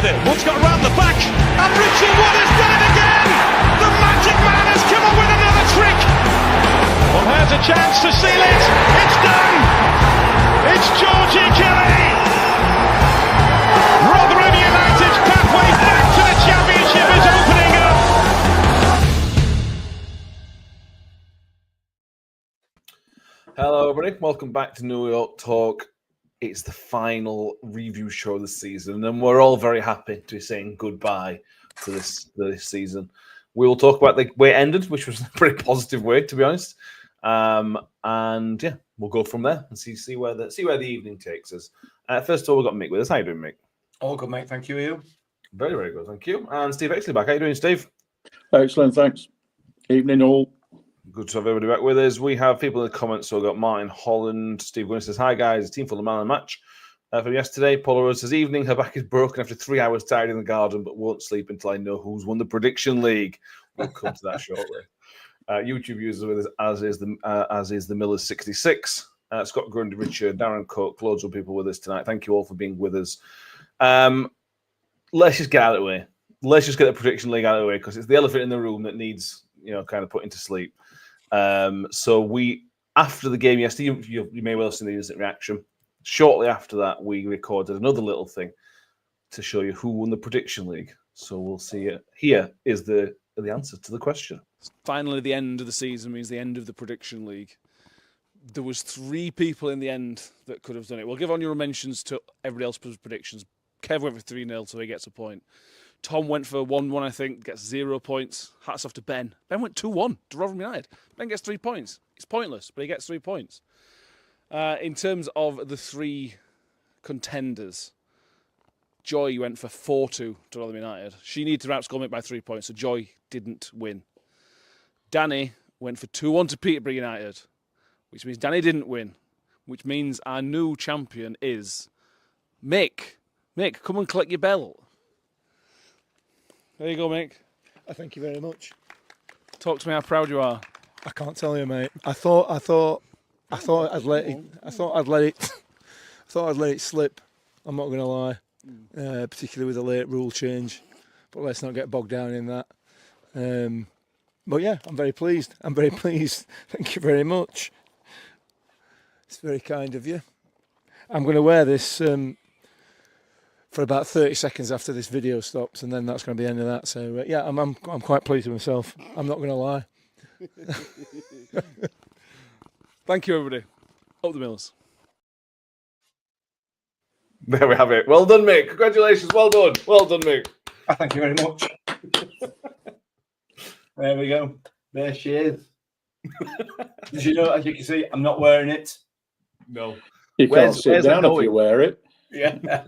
it. Wood's got round the back, and Richie Wood has done it again! The magic man has come up with another trick! Well, here's a chance to seal it. It's done! It's Georgie Kelly! Rotherham United's pathway back to the Championship is opening up! Hello, everybody. Welcome back to New York Talk. It's the final review show of the season, and we're all very happy to be saying goodbye to this season. We will talk about the way it ended, which was a pretty positive way, to be honest. And yeah, we'll go from there and see where the evening takes us. First of all, we've got Mick with us. How you doing, Mick? All good, mate. Thank you. You? Very, very good. Thank you. And Steve Exley back. How you doing, Steve? Excellent. Thanks. Evening, all. Good to have everybody back with us. We have people in the comments. So we've got Martin Holland. Steve Gwynn says, hi, guys. Team full of man of the match. From yesterday, Paula Rose says, evening. Her back is broken after 3 hours tired in the garden, but won't sleep until I know who's won the prediction league. We'll come to that shortly. YouTube users with us, as is the Millers 66. Scott Grundy, Richard, Darren Cook, loads of people with us tonight. Thank you all for being with us. Let's just get out of the way. Let's just get the prediction league out of the way because it's the elephant in the room that needs, kind of putting to sleep. So we, after the game yesterday, you may well have seen the instant reaction. Shortly after that, we recorded another little thing to show you who won the prediction league. So we'll see it. Here is the answer to the question. Finally, the end of the season means the end of the prediction league. There was 3 people in the end that could have done it. We'll give honourable mentions to everybody else's predictions. Kev went for 3-0, so he gets a point. Tom went for 1-1, I think, gets 0 points. Hats off to Ben. Ben went 2-1 to Rotherham United. Ben gets 3 points. It's pointless, but he gets 3 points. In terms of the 3 contenders, Joy went for 4-2 to Rotherham United. She needed to outscore Mick by 3 points, so Joy didn't win. Danny went for 2-1 to Peterborough United, which means Danny didn't win, which means our new champion is Mick. Mick, come and collect your belt. There you go, Mick. Thank you very much. Talk to me how proud you are. I can't tell you, mate. I thought I'd let it slip. I'm not going to lie, particularly with the late rule change. But let's not get bogged down in that. But yeah, I'm very pleased. Thank you very much. It's very kind of you. I'm going to wear this for about 30 seconds after this video stops, and then that's going to be the end of that. So yeah, I'm quite pleased with myself. I'm not going to lie. Thank you, everybody. Up the Millers. There we have it. Well done, Mick. Congratulations. Well done, Mick. Thank you very much. There we go. There she is. As you can see, I'm not wearing it. No. You can't sit down if you wear it. Yeah.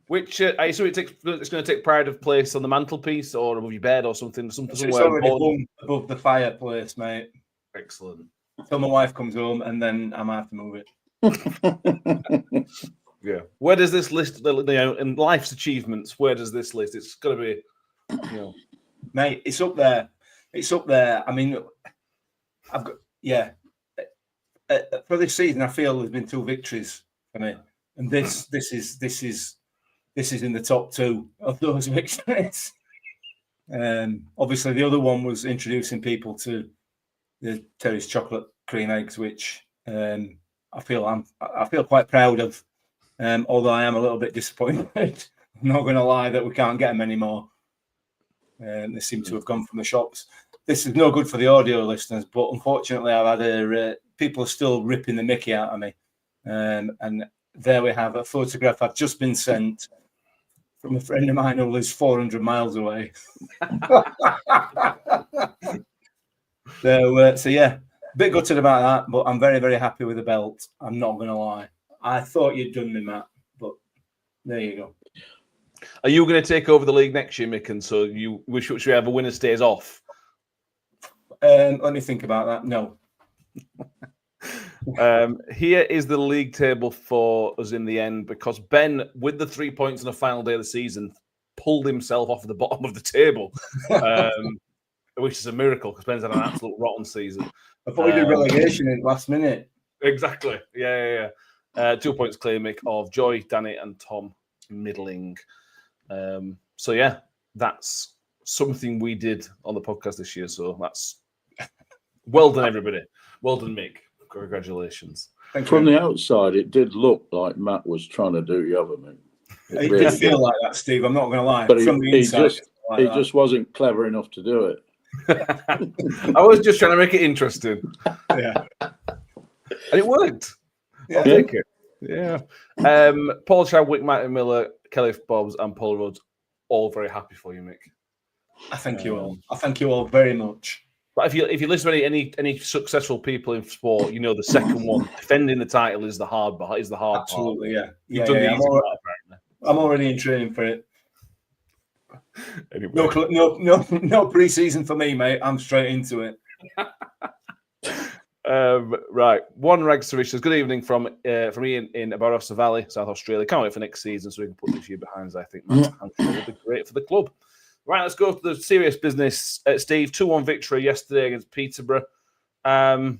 Which I assume it's going to take pride of place on the mantelpiece or above your bed or something. So it's already above the fireplace, mate. Excellent. Till my wife comes home, and then I might have to move it. Yeah. Where does this list, in life's achievements? Where does this list? It's got to be, Mate, it's up there. It's up there. I mean, I've got for this season, I feel there's been 2 victories for me, and this is in the top 2 of those victories. Obviously, the other one was introducing people to the Terry's chocolate cream eggs, which I feel quite proud of. Although I am a little bit disappointed. I'm not going to lie that we can't get them anymore. They seem to have gone from the shops. This is no good for the audio listeners, but unfortunately, I've had people are still ripping the mickey out of me. And there we have a photograph I've just been sent from a friend of mine who lives 400 miles away. So yeah, a bit gutted about that, but I'm very, very happy with the belt. I'm not going to lie. I thought you'd done me, Matt, but there you go. Are you going to take over the league next year, Mick? And so should we have a winner stays off? Let me think about that. No. Here is the league table for us in the end, because Ben, with the 3 points on the final day of the season, pulled himself off the bottom of the table, which is a miracle because Ben's had an absolute rotten season. I thought we did relegation in last minute. Exactly. Yeah. 2 points clear, Mick, of Joy, Danny, and Tom. middling. So yeah, that's something we did on the podcast this year. So that's well done, everybody. Well done, Mick. Congratulations. From the outside, it did look like Matt was trying to do the other, mate. It did feel like that, Steve. I'm not going to lie. But From the inside, he just wasn't clever enough to do it. I was just trying to make it interesting. Yeah. And it worked. Yeah. I'll take it. Yeah. Paul Chadwick, Martin Miller, Kelly Bobbs, and Paul Rhodes, all very happy for you, Mick. I thank you all. I thank you all very much. But if you listen to any successful people in sport, you know the second one, defending the title, is the hard part. Absolutely, yeah. You've done the easy part, apparently. I'm already in training for it. Anyway. No pre-season for me, mate. I'm straight into it. Right. One Rags to Riches. Good evening from Ian in Barossa Valley, South Australia. Can't wait for next season so we can put this year behind us, I think. Matt. I'm sure it'll be great for the club. Right, let's go to the serious business. Steve, 2-1 victory yesterday against Peterborough. A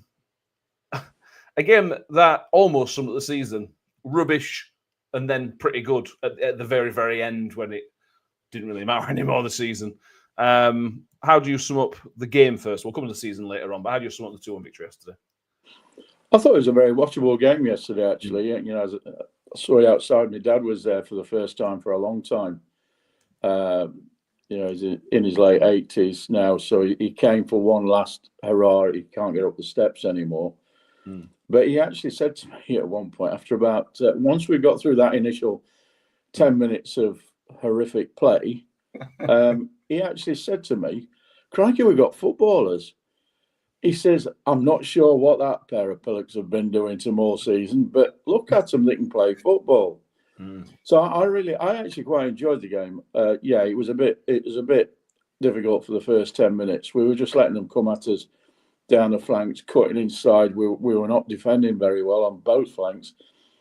game that almost summed up the season. Rubbish and then pretty good at the very, very end when it didn't really matter anymore this season. How do you sum up the game first? We'll come to the season later on, but how do you sum up the 2-1 victory yesterday? I thought it was a very watchable game yesterday, actually. You know, I saw it outside. My dad was there for the first time for a long time. You know, he's in his late 80s now, so he came for one last hurrah. He can't get up the steps anymore. But he actually said to me at one point, after about, once we got through that initial 10 minutes of horrific play, he actually said to me, "Crikey, we got footballers." He says, "I'm not sure what that pair of pillocks have been doing to all season, but look at them, they can play football." So I actually quite enjoyed the game. Yeah, it was a bit difficult for the first 10 minutes. We were just letting them come at us down the flanks, cutting inside. We were not defending very well on both flanks.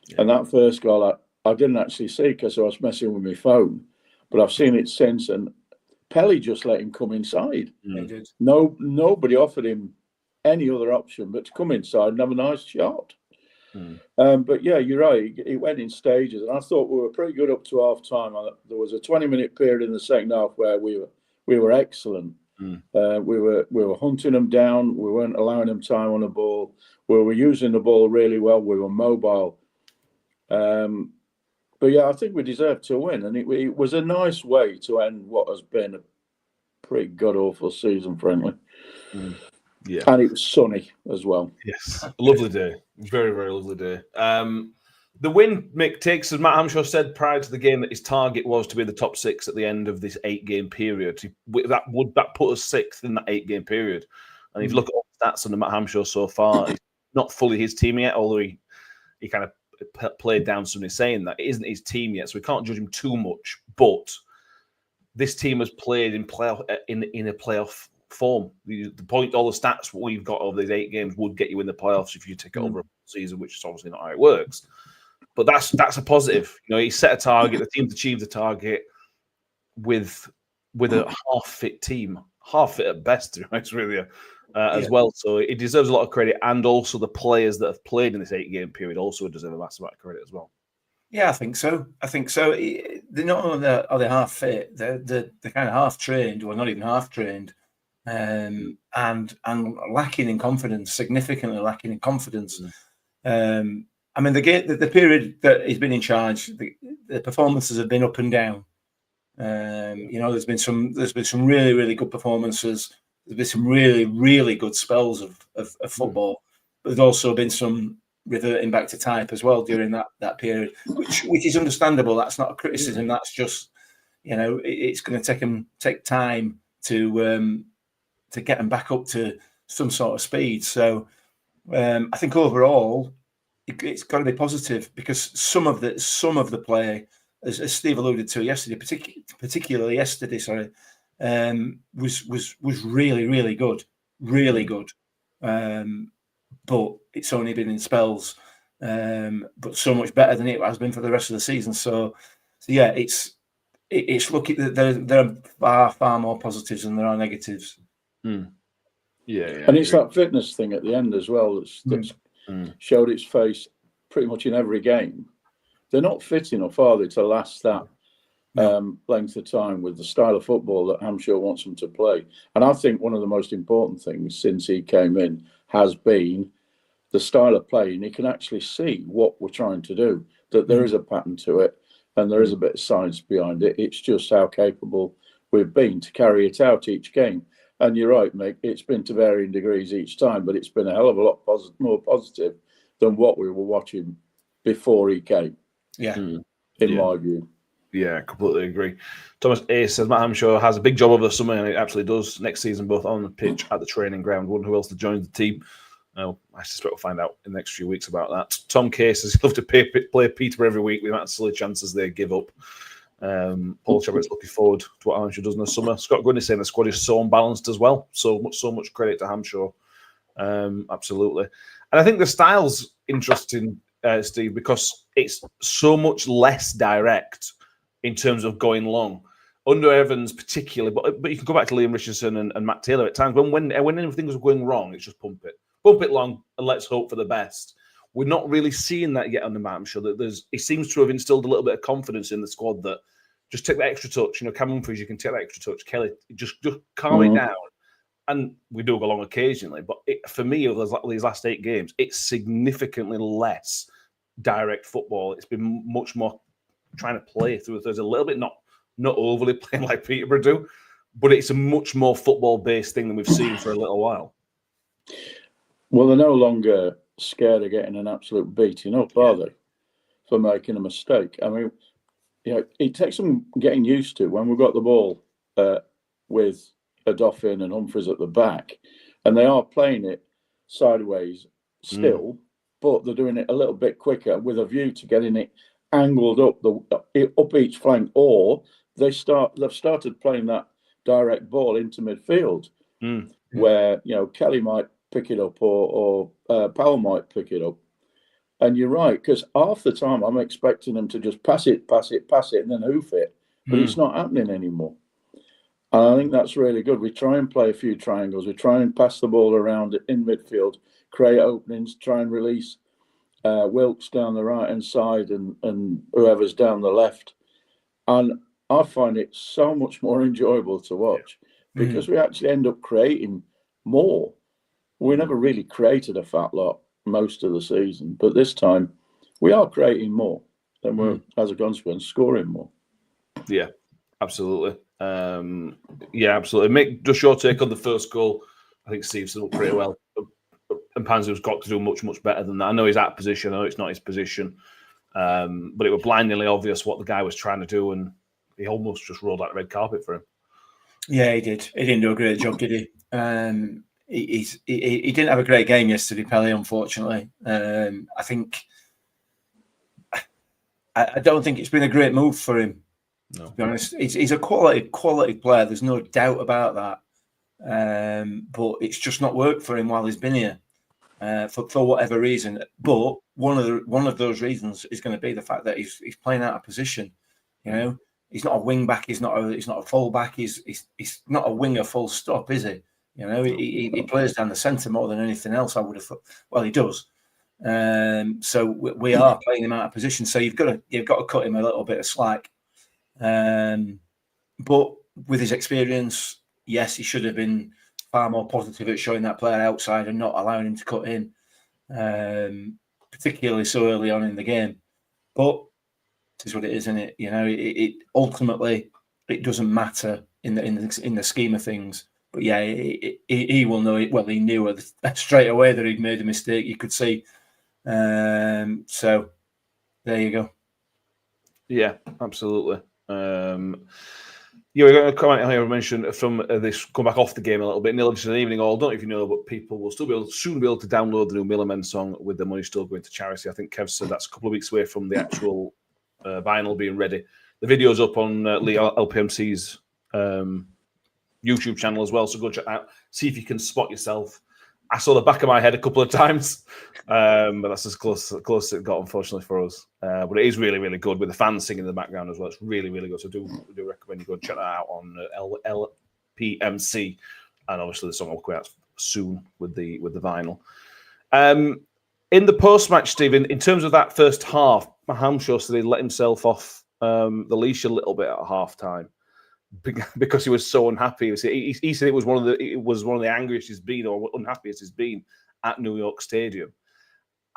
Yeah. And that first goal, I didn't actually see because I was messing with my phone, but I've seen it since. And Pelly just let him come inside. He did. Nobody offered him any other option but to come inside and have a nice shot. But yeah, you're right. It went in stages, and I thought we were pretty good up to half time. There was a 20-minute period in the second half where we were excellent. We were hunting them down. We weren't allowing them time on the ball. We were using the ball really well. We were mobile. But yeah, I think we deserved to win, and it was a nice way to end what has been a pretty god awful season, frankly. Yeah, and it was sunny as well. Yes, lovely day. Very, very lovely day. The win, Mick, takes, as Matt Hamshaw said prior to the game, that his target was to be in the top 6 at the end of this 8-game period. That put us 6th in that 8-game period. And if you look at all the stats on the Matt Hamshaw so far, it's not fully his team yet, although he kind of played down somebody saying that it isn't his team yet, so we can't judge him too much. But this team has played in a playoff form. The point, all the stats we've got over these 8 games would get you in the playoffs if you take it over a season, which is obviously not how it works. But that's a positive. You know, he set a target. The team's achieved the target with a half-fit team, half-fit at best, to be honest with you, as well. So it deserves a lot of credit, and also the players that have played in this 8-game period also deserve a massive amount of credit as well. Yeah, I think so. They're not only are they half fit, they're kind of half trained, or not even half trained, and lacking in confidence, significantly lacking in confidence. I mean, the period that he's been in charge, the performances have been up and down. You know, there's been some really, really good performances. There's been some really, really good spells of football, but there's also been some reverting back to type as well during that period, which is understandable. That's not a criticism. That's just, you know, it's going to take time to get them back up to some sort of speed. So I think overall it's got to be positive, because some of the play, as Steve alluded to yesterday, particularly yesterday, was really, really good, really good. But it's only been in spells, but so much better than it has been for the rest of the season. So yeah, it's lucky that there are far more positives than there are negatives. Yeah, and it's that fitness thing at the end as well that's showed its face pretty much in every game. they're not fit enough, are they, to last that length of time with the style of football that Hampshire wants them to play. And I think one of the most important things since he came in has been the style of play, and he can actually see what we're trying to do, that there is a pattern to it and there is a bit of science behind it. It's just how capable we've been to carry it out each game. And you're right, Mick, it's been to varying degrees each time, but it's been a hell of a lot more positive than what we were watching before he came. Yeah. In my view. Yeah, completely agree. Thomas A says Matt Hampshire has a big job over the summer, and it absolutely does. Next season, both on the pitch, at the training ground. Wonder who else to join the team. I suspect we'll find out in the next few weeks about that. Tom K says he'd love to play Peterborough every week with that silly chances they give up. Paul Chabot's looking forward to what Hampshire does in the summer. Scott Grundy saying the squad is so unbalanced as well. So much credit to Hampshire. Absolutely. And I think the style's interesting, Steve, because it's so much less direct in terms of going long. Under Evans particularly, but you can go back to Liam Richardson and Matt Taylor at times. When everything was going wrong, it's just pump it long, and let's hope for the best. We're not really seeing that yet under Matt Hampshire. It seems to have instilled a little bit of confidence in the squad that just take that extra touch. Cam Humphries, you can take that extra touch. Kelly, just calm it down. And we do go long occasionally, but for me, over these last 8 games, it's significantly less direct football. It's been much more trying to play through. There's a little bit not overly playing like Peterborough do, but it's a much more football-based thing than we've seen for a little while. Well, they're no longer scared of getting an absolute beating up, are they, for making a mistake? I mean, it takes some getting used to when we've got the ball with a Dauphin and Humphries at the back, and they are playing it sideways still, but they're doing it a little bit quicker with a view to getting it angled up each flank, or they've started playing that direct ball into midfield, where Kelly might pick it up or Powell might pick it up. And you're right, because half the time I'm expecting them to just pass it, and then hoof it, but it's not happening anymore. And I think that's really good. We try and play a few triangles. We try and pass the ball around in midfield, create openings, try and release Wilkes down the right-hand side and whoever's down the left. And I find it so much more enjoyable to watch because we actually end up creating more. We never really created a fat lot most of the season, but this time we are creating more and we're, as a consequence, scoring more. Yeah, absolutely. Absolutely. Mick, just your take on the first goal. I think Steve's done pretty well. And Panzer's got to do much, much better than that. I know he's out of position. I know it's not his position. But it was blindingly obvious what the guy was trying to do, and he almost just rolled out the red carpet for him. Yeah, he did. He didn't do a great job, did he? He didn't have a great game yesterday, Pelly, unfortunately. I don't think it's been a great move for him. No. To be honest, he's a quality player. There's no doubt about that. But it's just not worked for him while he's been here, for whatever reason. But one of those reasons is going to be the fact that he's playing out of position. He's not a wing back. He's not a full back. He's not a winger full stop, is he? He plays down the centre more than anything else. I would have thought. Well, he does. So we are playing him out of position. So you've got to cut him a little bit of slack. But with his experience, yes, he should have been far more positive at showing that player outside and not allowing him to cut in, particularly so early on in the game. But it is what it is, isn't it? It ultimately it doesn't matter in the scheme of things. But yeah, he will know it. Well, he knew straight away that he'd made a mistake. You could see. So there you go. Yeah, absolutely. We're going to comment here. I mentioned from this come back off the game a little bit. Neil, just an evening all. I don't know if you know, but people will soon be able to download the new Millermen song with the money still going to charity. I think Kev said that's a couple of weeks away from the actual vinyl being ready. The video's up on Lee LPMC's YouTube channel as well, so go check that out. See if you can spot yourself. I saw the back of my head a couple of times, but that's as close as it got, unfortunately, for us. But it is really, really good with the fans singing in the background as well. It's really, really good. So do recommend you go and check that out on LPMC, and obviously the song will come out soon with the vinyl. In the post-match, Stephen, in terms of that first half, Hamshaw said he let himself off the leash a little bit at half-time because he was so unhappy. He said it was one of the angriest he's been or unhappiest he's been at New York Stadium.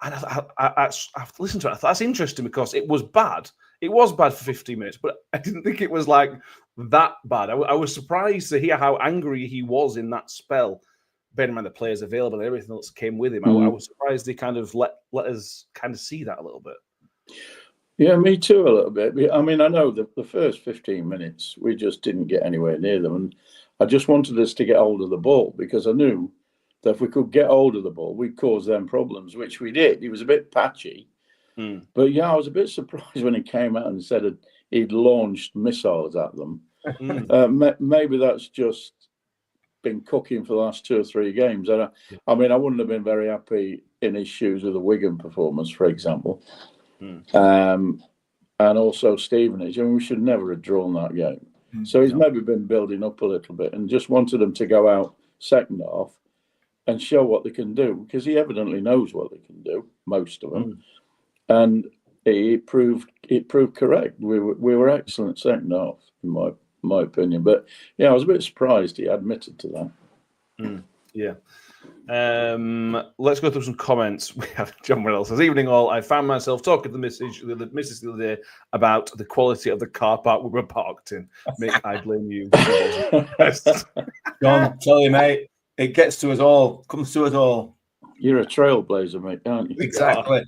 And I've listened to it. I thought that's interesting because it was bad. It was bad for 15 minutes, but I didn't think it was like that bad. I was surprised to hear how angry he was in that spell. Bearing in mind the players available and everything else came with him, I was surprised he kind of let us kind of see that a little bit. Yeah, me too, a little bit. I mean, I know the first 15 minutes, we just didn't get anywhere near them. And I just wanted us to get hold of the ball because I knew that if we could get hold of the ball, we'd cause them problems, which we did. He was a bit patchy. But yeah, I was a bit surprised when he came out and said he'd launched missiles at them. Maybe that's just been cooking for the last 2 or 3 games. And I mean, I wouldn't have been very happy in his shoes with the Wigan performance, for example. And also Stevenage. I mean, we should never have drawn that game. So he's maybe been building up a little bit and just wanted them to go out second half and show what they can do because he evidently knows what they can do, most of them. And it proved correct. We were excellent second half, in my opinion. But yeah, I was a bit surprised he admitted to that. Yeah. Let's go through some comments. We have John Reynolds says, "Evening all. I found myself talking to the missus the other day about the quality of the car park we were parked in. Mick, I blame you." John, tell you, mate, it gets to us all. Comes to us all. You're a trailblazer, mate, aren't you? Exactly.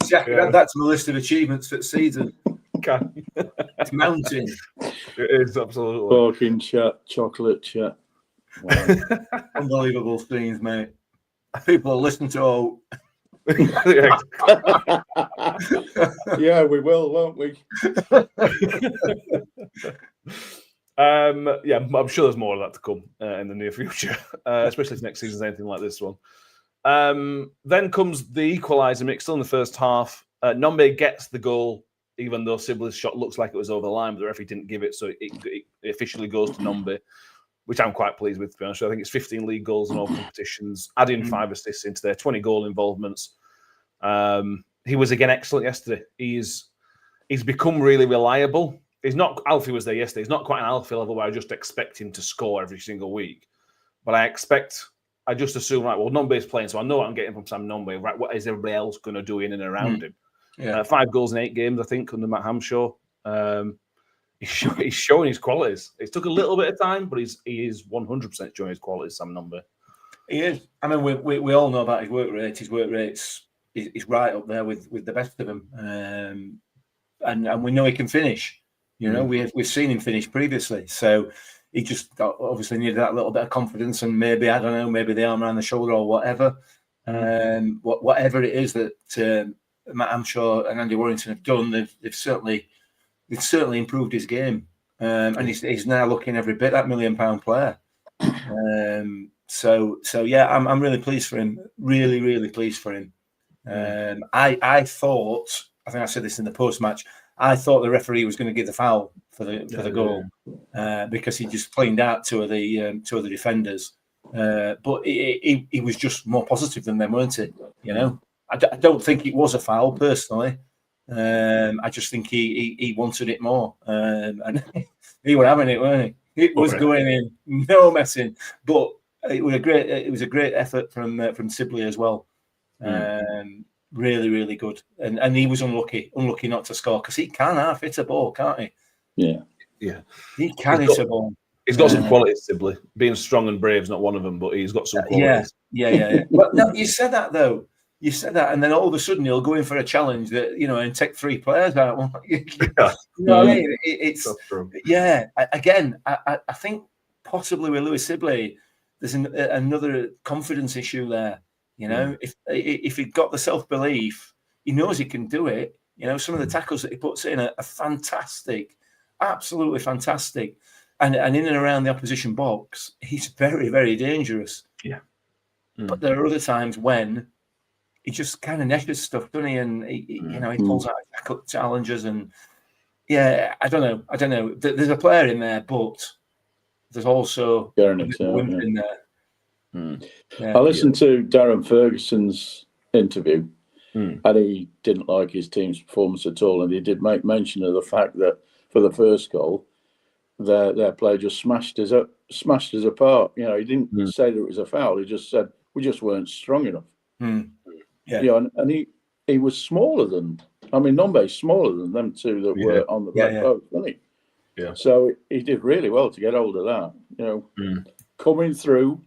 See, I can add that to my list of achievements for the season. It's mounting. It is absolutely. Talking chat, chocolate chat. Wow. Unbelievable scenes, mate. People are listening to all. Yeah, we will, won't we? Yeah, I'm sure there's more of that to come in the near future, especially if next season's anything like this one. Then comes the equaliser, Mick, still in the first half. Nombe gets the goal, even though Sibley's shot looks like it was over the line, but the referee didn't give it, so it officially goes to Nombe, which I'm quite pleased with, to be honest. I think it's 15 league goals in all competitions, adding 5 assists into their 20 goal involvements. He was again excellent yesterday. He's become really reliable. He's not, Alfie was there yesterday. He's not quite an Alfie level where I just expect him to score every single week. But I just assume, right, well, Nombe's playing, so I know what I'm getting from Sam Nombe. Right, what is everybody else going to do in and around him? Yeah. 5 goals in 8 games, I think, under Matt Hamshaw. He's showing his qualities. It took a little bit of time, but he is 100% showing his qualities, Sam Nombe. He is. I mean, we all know about his work rate. His work rate's is right up there with the best of them. And we know he can finish. You know, we've seen him finish previously. So he just obviously needed that little bit of confidence and maybe, I don't know, maybe the arm around the shoulder or whatever. Whatever it is that Matt Hamshaw and Andy Warrington have done, they've certainly improved his game. And he's now looking every bit that £1 million player. So yeah, I'm really pleased for him. Really, really pleased for him. I thought, I think I said this in the post-match, I thought the referee was going to give the foul for the goal because he just cleaned out two of the defenders. But he was just more positive than them, weren't he? You know, I don't think it was a foul personally. I just think he wanted it more, and he was having it, weren't he? It was going in, no messing. But it was a great effort from Sibley as well. Really, really good. And he was unlucky not to score because he can half hit a ball, can't he? Yeah. He can hit a ball. He's got some qualities, Sibley. Being strong and brave is not one of them, but he's got some qualities. Yeah. But no, you said that though. You said that, and then all of a sudden he'll go in for a challenge that, you know, and take 3 players out. You know what I mean? It's Again, I think possibly with Lewis Sibley, there's another confidence issue there. You know, if he'd got the self-belief, he knows he can do it. You know, some of the tackles that he puts in are fantastic, absolutely fantastic. And in and around the opposition box, he's very, very dangerous. Yeah. But there are other times when he just kind of neshes stuff, doesn't he? And he pulls out challenges, and I don't know. There's a player in there, but there's also a wimp in there. I listened to Darren Ferguson's interview, and he didn't like his team's performance at all. And he did make mention of the fact that for the first goal, their player just smashed us apart. You know, he didn't say that it was a foul. He just said we just weren't strong enough. Yeah, You know, and he was smaller than. I mean, Nombe's smaller than them two that were on the back post, wasn't he? Yeah. So he did really well to get hold of that. You know, coming through.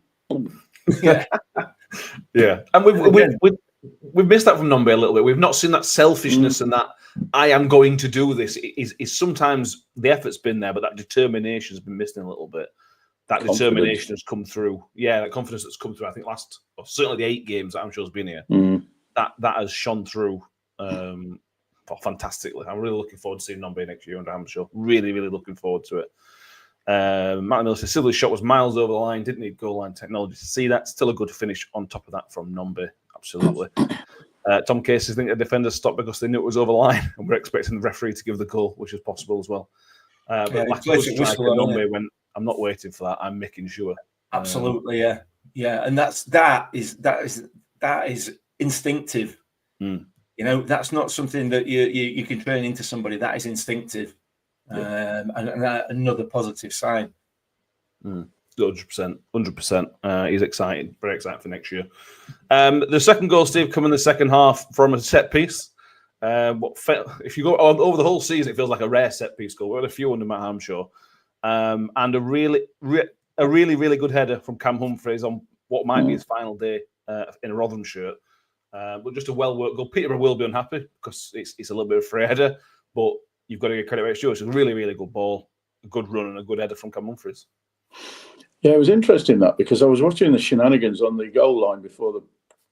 yeah, Yeah, and we've missed that from Nombe a little bit. We've not seen that selfishness and that I am going to do this. Is sometimes the effort's been there, but that determination has been missing a little bit. That determination has come through. Yeah, that confidence that's come through. I think certainly the 8 games that I'm sure has been here, that has shone through fantastically. I'm really looking forward to seeing Nombe next year under Hampshire. Really, really looking forward to it. Martin Miller says Silver's shot was miles over the line, didn't need goal line technology to see that. Still a good finish on top of that from Nombe, absolutely. Tom Casey think the defenders stopped because they knew it was over the line and we're expecting the referee to give the goal, which is possible as well. But like Nombe went, I'm not waiting for that, I'm making sure. Absolutely, yeah, and that is instinctive. You know, that's not something that you can train into somebody. That is instinctive. And another positive sign. 100%. He's excited, very excited for next year. The second goal, Steve, come in the second half from a set piece. If you go over the whole season, it feels like a rare set piece goal. We had a few under Matt Hamshaw, and a really good header from Cam Humphreys on what might be his final day in a Rotherham shirt. But just a well-worked goal. Peterborough will be unhappy because it's a little bit of a free header, but you've got to give credit where it's due. It's a really, really good ball, a good run, and a good header from Cam Humphreys. Yeah, it was interesting that because I was watching the shenanigans on the goal line before the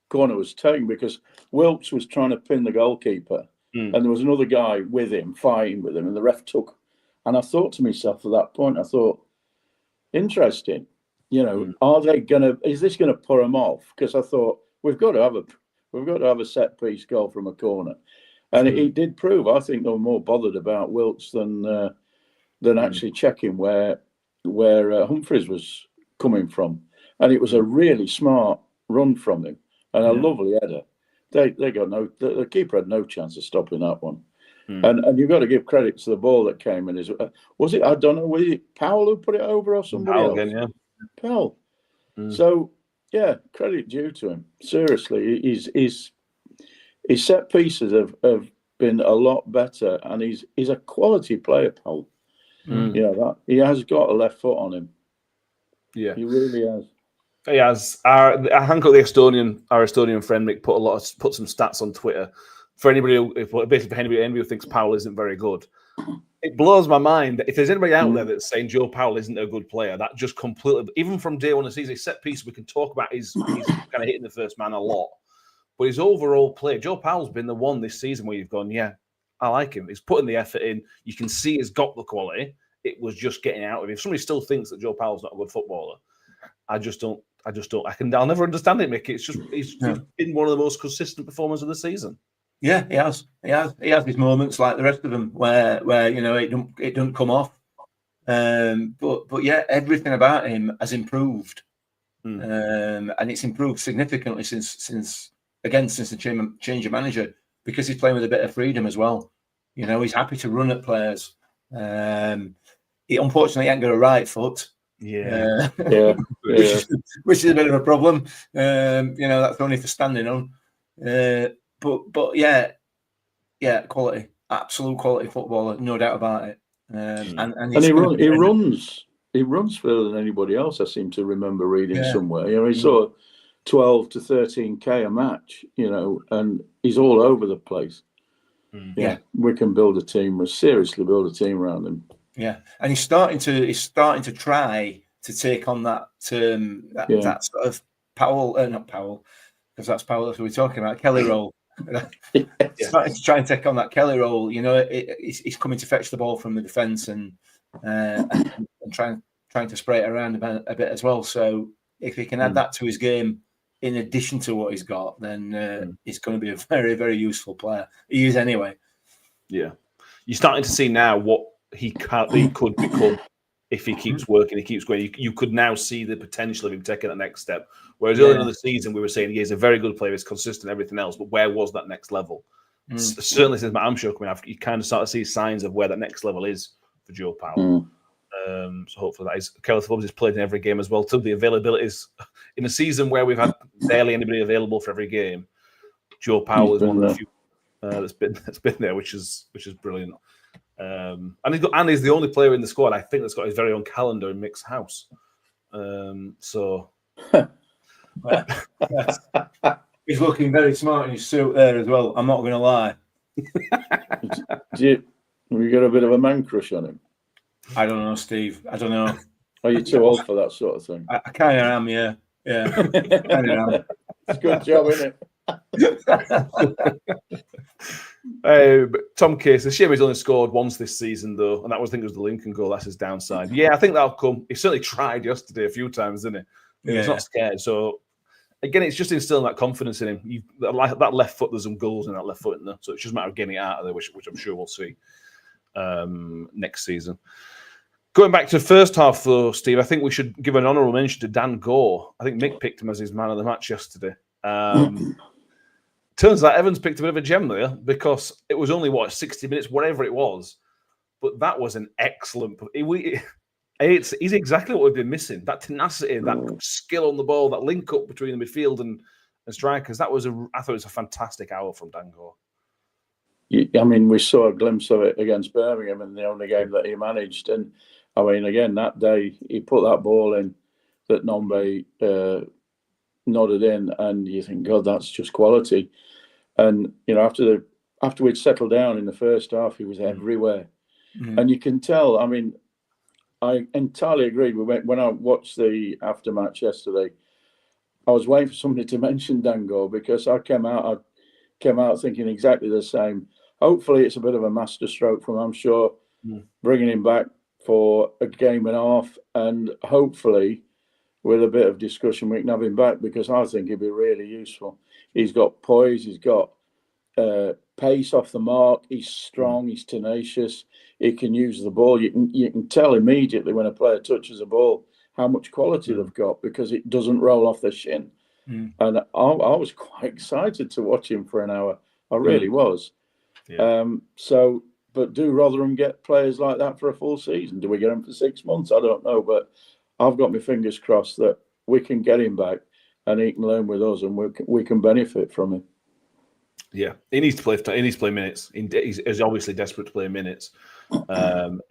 corner was taken because Wilkes was trying to pin the goalkeeper and there was another guy with him, fighting with him, and the ref took. And I thought to myself at that point, interesting, you know, is this going to put them off? Because I thought we've got to have a set piece goal from a corner. And it did prove. I think they were more bothered about Wilkes than actually checking where Humphreys was coming from, and it was a really smart run from him and a lovely header. They got the keeper had no chance of stopping that one, and you've got to give credit to the ball that came in. Was it? I don't know. Was it Powell who put it over or somebody else? Again, yeah. Powell. So yeah, credit due to him. Seriously, his set pieces have been a lot better, and he's a quality player, Paul. You know that he has got a left foot on him. Yeah, he really has. He has. Our Estonian friend Mick put some stats on Twitter for anybody who thinks Powell isn't very good. It blows my mind that if there's anybody out there that's saying Joe Powell isn't a good player, that just completely, even from day one of the season, his set piece we can talk about he's kind of hitting the first man a lot. But his overall play, Joe Powell's been the one this season where you've gone, yeah, I like him. He's putting the effort in. You can see he's got the quality. It was just getting out of him. If somebody still thinks that Joe Powell's not a good footballer, I'll never understand it, Mick. It's just he's been one of the most consistent performers of the season. Yeah, he has. He has his moments like the rest of them where you know it don't come off. But yeah, everything about him has improved, and it's improved significantly since the change of manager, because he's playing with a bit of freedom as well. You know, he's happy to run at players. He unfortunately ain't got a right foot. Yeah. Which is a bit of a problem. You know, that's only for standing on. But yeah, quality, absolute quality footballer, no doubt about it. And he runs further than anybody else. I seem to remember reading somewhere. You know, he saw 12 to 13k a match. You know, and he's all over the place. Yeah, we can seriously build a team around him. Yeah, and he's starting to try to take on that that sort of not Powell, because that's Powell that we're talking about, Kelly role. Starting to try and take on that Kelly role. You know, he's coming to fetch the ball from the defence and trying to spray it around a bit as well. So if he can add that to his game in addition to what he's got, then he's going to be a very, very useful player. He is anyway. Yeah, you're starting to see now what he could become if he keeps working, he keeps going. You could now see the potential of him taking that next step. Whereas earlier in the season, we were saying he's a very good player, he's consistent, everything else, but where was that next level? Certainly since Matt Amshaw coming out, you kind of start to see signs of where that next level is for Joe Powell. So hopefully that is. Kelly Phillips has played in every game as well. To the availabilities in a season where we've had barely anybody available for every game, Joe Powell is one of the few that's been there, which is brilliant. And he's the only player in the squad I think that's got his very own calendar in Mick's house. So he's looking very smart in his suit there as well. I'm not going to lie. Have you got a bit of a man crush on him? I don't know, Steve. I don't know. Are you too old for that sort of thing? I kind of am, yeah. Kind of am. It's a good job, isn't it? Tom Case, the shame he's only scored once this season, though, and that was, I think, it was the Lincoln goal. That's his downside. Yeah, I think that'll come. He certainly tried yesterday a few times, didn't he? He's not scared. So, again, it's just instilling that confidence in him. That left foot, there's some goals in that left foot in there. So it's just a matter of getting it out of there, which I'm sure we'll see next season. Going back to the first half, though, Steve, I think we should give an honourable mention to Dan Gore. I think Mick picked him as his man of the match yesterday. Turns out Evans picked a bit of a gem there because it was only, 60 minutes, whatever it was. But that was an excellent... He's exactly what we've been missing. That tenacity, that skill on the ball, that link up between the midfield and strikers. I thought it was a fantastic hour from Dan Gore. I mean, we saw a glimpse of it against Birmingham in the only game that he managed. And, I mean, again, that day, he put that ball in that Nombe nodded in, and you think, God, that's just quality. And, you know, after we'd settled down in the first half, he was everywhere. And you can tell, I mean, I entirely agreed. When I watched the aftermatch yesterday, I was waiting for somebody to mention Dan Gore because I came out thinking exactly the same. Hopefully, it's a bit of a masterstroke from I'm sure bringing him back for a game and a half, and hopefully, with a bit of discussion, we can have him back because I think he'd be really useful. He's got poise, he's got pace off the mark, he's strong, he's tenacious, he can use the ball. You can tell immediately when a player touches a ball how much quality they've got because it doesn't roll off their shin. And I was quite excited to watch him for an hour. I really was. Yeah. But do Rotherham get players like that for a full season? Do we get them for 6 months? I don't know, but I've got my fingers crossed that we can get him back and he can learn with us and we can benefit from him. Yeah, he needs to play. He needs to play minutes. He's obviously desperate to play minutes.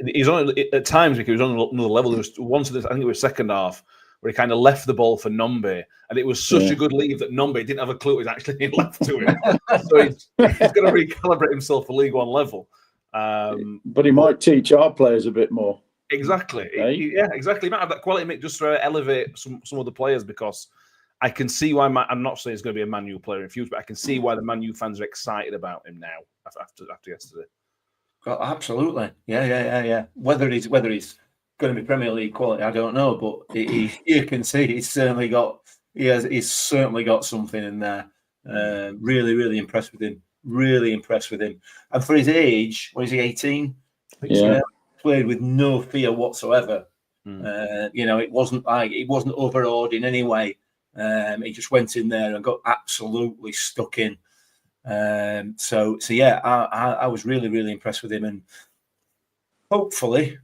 He's on at times because he was on another level. There was once, I think it was second half, where he kind of left the ball for Nombe, and it was such a good leave that Nombe didn't have a clue it was actually being left to him. So he's going to recalibrate himself for League One level. But he might teach our players a bit more. Exactly. Exactly. He might have that quality, Mick, just to elevate some of the players because I can see why I'm not saying he's going to be a Man U player in the future, but I can see why the Man U fans are excited about him now after yesterday. Oh, absolutely. Yeah. Whether he's going to be Premier League quality, I don't know, but you can see he's certainly got something in there. Really, really impressed with him. Really impressed with him. And for his age, what is he, 18? Played with no fear whatsoever. It wasn't overawed in any way. He just went in there and got absolutely stuck in. I was really, really impressed with him, and hopefully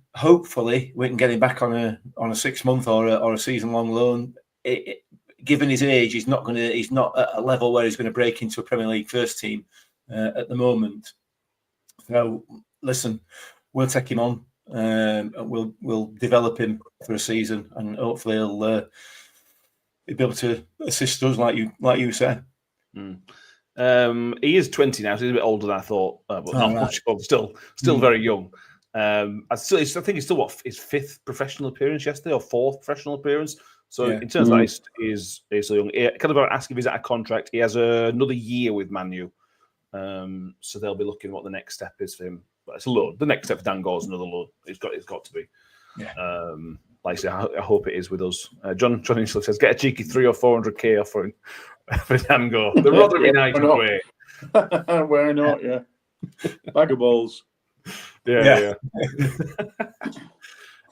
we can get him back on a 6 month or a season long loan. Given his age, he's not at a level where he's going to break into a Premier League first team at the moment. So listen, we'll take him on, and we'll develop him for a season, and hopefully he'll be able to assist us, like you said. He is 20 now, so he's a bit older than I thought, but not much older. Still very young. I think he's still his fifth professional appearance yesterday, or fourth professional appearance. So in terms of that, he's still young. Kind of about asking if he's at a contract. He has another year with Man U, so they'll be looking what the next step is for him. But it's a loan. The next step for Dan Gore is another loan. It's got to be. Yeah. Like I say, I hope it is with us. John Insley says, get a cheeky 300 or 400k offering for Dan Gore. The Rotherham United way. Why not? Yeah. Bag of balls. Yeah.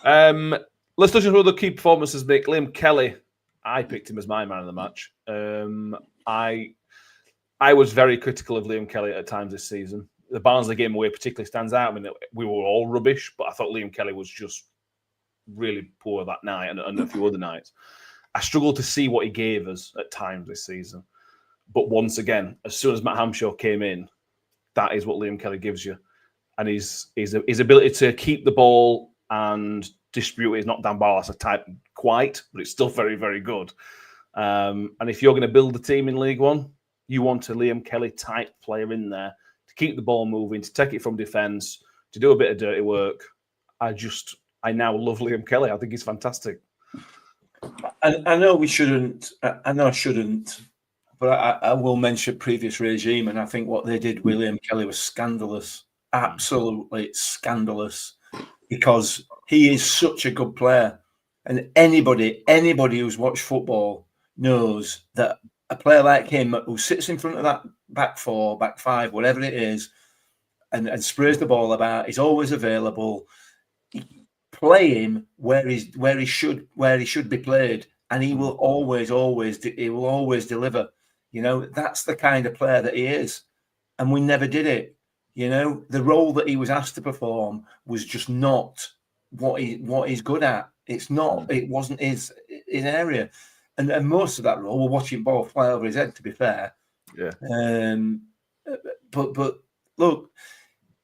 Let's touch on other key performances. Mick Liam Kelly, I picked him as my man of the match. I was very critical of Liam Kelly at times this season. The Barnsley game away particularly stands out. I mean, we were all rubbish, but I thought Liam Kelly was just really poor that night and a few other nights. I struggled to see what he gave us at times this season. But once again, as soon as Matt Hamshaw came in, that is what Liam Kelly gives you. And his ability to keep the ball and distribute it is not Dan Barlas type quite, but it's still very, very good. And if you're going to build a team in League One, you want a Liam Kelly type player in there to keep the ball moving, to take it from defence, to do a bit of dirty work. I now love Liam Kelly. I think he's fantastic. I know we shouldn't. I know I shouldn't, but I will mention previous regime, and I think what they did with Liam Kelly was scandalous, absolutely scandalous, because he is such a good player, and anybody who's watched football knows that a player like him who sits in front of that back four, back five, whatever it is, and sprays the ball about, is always available. Play him where he should be played, and he will always deliver. You know, that's the kind of player that he is, and we never did it. You know, the role that he was asked to perform was just not what he's good at. It wasn't his area, and most of that role, we're watching ball fly over his head. To be fair, yeah. But look,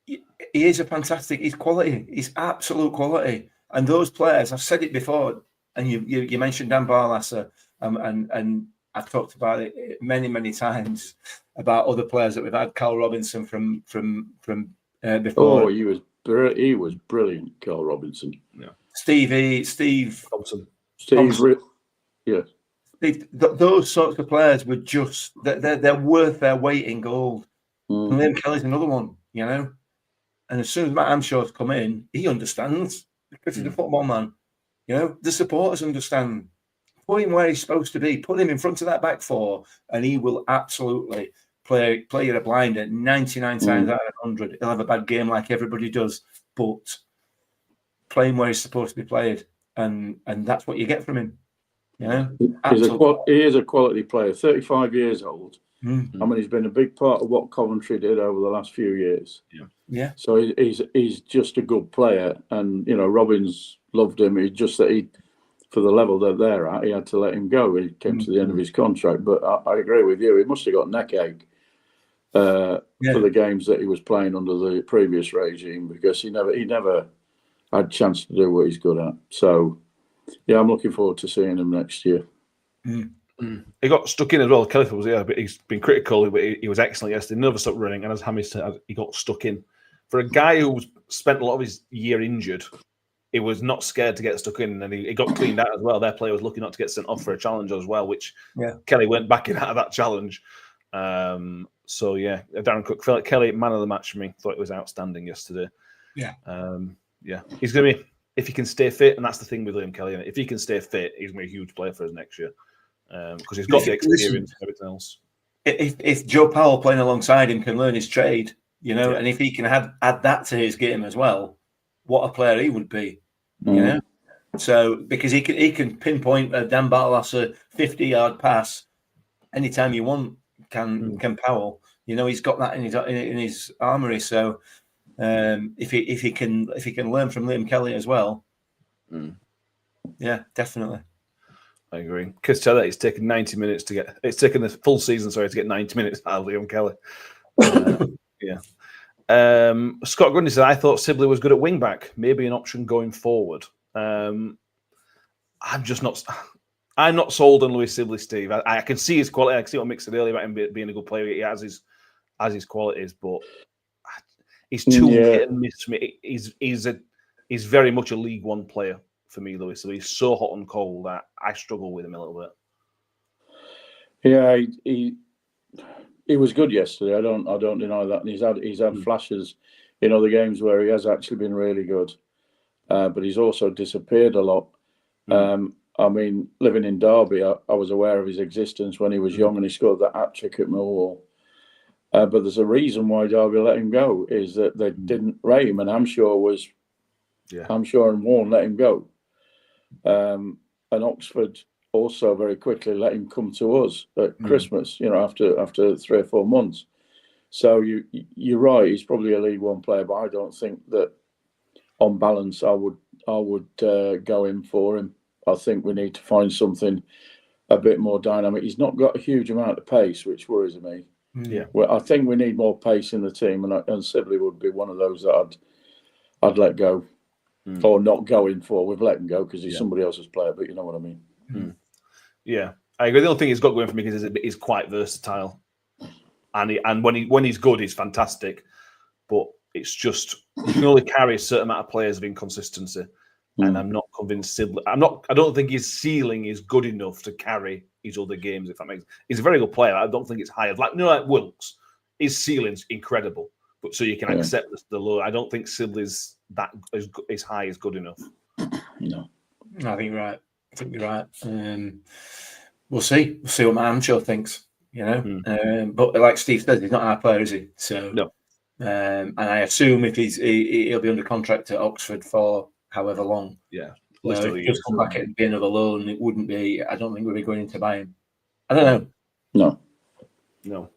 he is a fantastic. He's quality. He's absolute quality. And those players, I've said it before, and you mentioned Dan Barlas, and I've talked about it many times about other players that we've had. Carl Robinson from before. Oh, he was brilliant, Carl Robinson. Yeah. Steve Thompson. Yeah. Those sorts of players were just they're worth their weight in gold. And Liam Kelly's another one, you know. And as soon as Matt Hamshaw's come in, he understands because he's a football man. You know, the supporters understand. Put him where he's supposed to be. Put him in front of that back four, and he will absolutely play you a blinder 99 times out of 100. He'll have a bad game like everybody does, but play him where he's supposed to be played, and that's what you get from him. You know, he is a quality player. 35 years old. I mean, he's been a big part of what Coventry did over the last few years. Yeah. So he's just a good player, and you know, Robbins loved him. It's just that for the level that they're at, he had to let him go. He came to the end of his contract. But I agree with you. He must have got neck ache for the games that he was playing under the previous regime, because he never had a chance to do what he's good at. So yeah, I'm looking forward to seeing him next year. He got stuck in as well. Kelly was but he's been critical, but he was excellent yesterday. Never stopped running, and as Hammy said, he got stuck in. For a guy who spent a lot of his year injured, he was not scared to get stuck in, and he got cleaned out as well. Their player was lucky not to get sent off for a challenge as well, which Kelly went back in out of that challenge. So yeah, Darren Cook felt like Kelly, man of the match for me. Thought it was outstanding yesterday. Yeah. He's going to be, if he can stay fit, and that's the thing with Liam Kelly. If he can stay fit, he's going to be a huge player for us next year. Because he's got the experience and everything else. If Joe Powell playing alongside him can learn his trade, you know, and if he can add that to his game as well, what a player he would be, you know. So because he can pinpoint a Dan Barlas 50-yard pass anytime you want. Can Powell? You know, he's got that in his armory. So if he can learn from Liam Kelly as well, yeah, definitely. I agree. Because tell that it's taken 90 minutes to get. It's taken the full season, to get 90 minutes out of Liam Kelly. Scott Grundy said, "I thought Sibley was good at wing back. Maybe an option going forward." I'm just not. I'm not sold on Lewis Sibley, Steve. I can see his quality. I can see what Mick said earlier about him being a good player. He has his qualities, but he's too hit and miss for me. He's very much a League One player for me, Lewis. So he's so hot and cold that I struggle with him a little bit. Yeah, he was good yesterday. I don't deny that. And he's had flashes in other games where he has actually been really good. But he's also disappeared a lot. I mean, living in Derby, I was aware of his existence when he was young, and he scored that hat-trick at Millwall. But there's a reason why Derby let him go, is that they didn't rate him, and Hamshaw was Yeah. Hampshire and Warren let him go. And Oxford also very quickly let him come to us at Christmas, after 3 or 4 months. So you're right, he's probably a League One player, but I don't think that on balance I would go in for him. I think we need to find something a bit more dynamic. He's not got a huge amount of pace, which worries me. Yeah. Well, I think we need more pace in the team, and Sibley would be one of those that I'd let go. Or not go in for. We've let him go because he's somebody else's player, but you know what I mean. Yeah, I agree. The only thing he's got going for me is he's quite versatile, and when he's good, he's fantastic. But it's just you can only carry a certain amount of players of inconsistency, and I'm not convinced Sibley. I don't think his ceiling is good enough to carry his other games. If that makes sense. He's a very good player. I don't think it's higher. Like Wilkes, his ceiling's incredible, but so you can accept the low. I don't think Sibley's that is high is good enough. No, I think you're right. We'll see. We'll see what Matt Hampshire thinks. But like Steve says, he's not our player, is he? So no. And I assume if he'll be under contract at Oxford for however long. Yeah. If he does come back and be another loan, it wouldn't be. I don't think we'll be going to buy him. I don't know. No.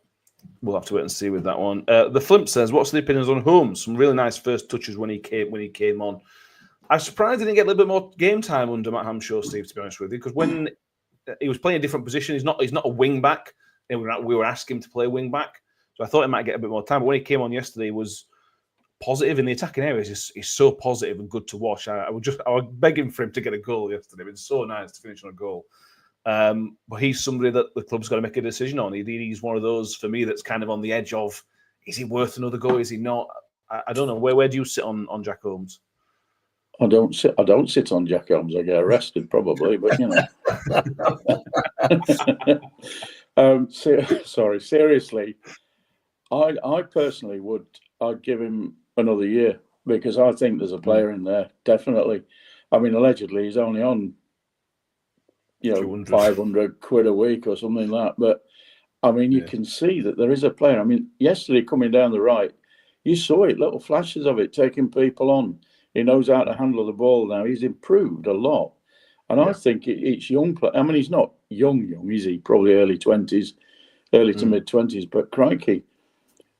We'll have to wait and see with that one. The Flimp says, "What's the opinions on Holmes? Some really nice first touches when he came on. I'm surprised he didn't get a little bit more game time under Matt Hampshire, Steve. To be honest with you, because when he was playing a different position, he's not a wing back. And we were asking him to play wing back, so I thought he might get a bit more time. But when he came on yesterday, he was positive in the attacking areas. He's so positive and good to watch. I was begging for him to get a goal yesterday. It was so nice to finish on a goal. But he's somebody that the club's got to make a decision on. He's one of those for me that's kind of on the edge of: is he worth another goal? Is he not? I don't know. Where do you sit on Jack Holmes? I don't sit on Jack Holmes. I get arrested probably, but sorry. Seriously, I personally I'd give him another year because I think there's a player in there. Definitely. I mean, allegedly he's only on 500 quid a week or something like that. But I mean, you can see that there is a player. I mean, yesterday coming down the right, you saw it, little flashes of it, taking people on. He knows how to handle the ball now. He's improved a lot. And I think it's young. I mean, he's not young, is he? Probably early 20s, early to mid 20s. But crikey,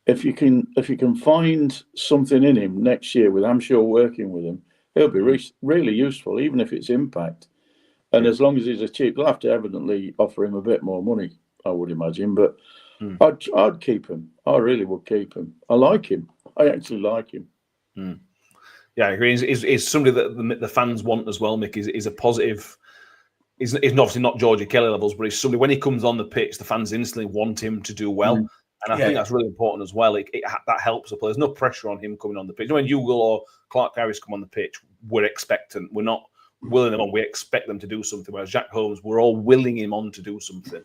if you can find something in him next year with Hampshire working with him, he'll be really useful, even if it's impact. And as long as he's cheap, they'll have to evidently offer him a bit more money, I would imagine. But I'd keep him. I really would keep him. I like him. I actually like him. Yeah, I agree. He's somebody that the fans want as well, Mick. He's a positive. He's obviously not Georgie Kelly levels, but he's somebody, when he comes on the pitch, the fans instantly want him to do well. And I think that's really important as well. That helps the players. There's no pressure on him coming on the pitch. When Hugo or Clark Harris come on the pitch, we're expectant. We're not willing them on. We expect them to do something. Whereas Jack Holmes, we're all willing him on to do something.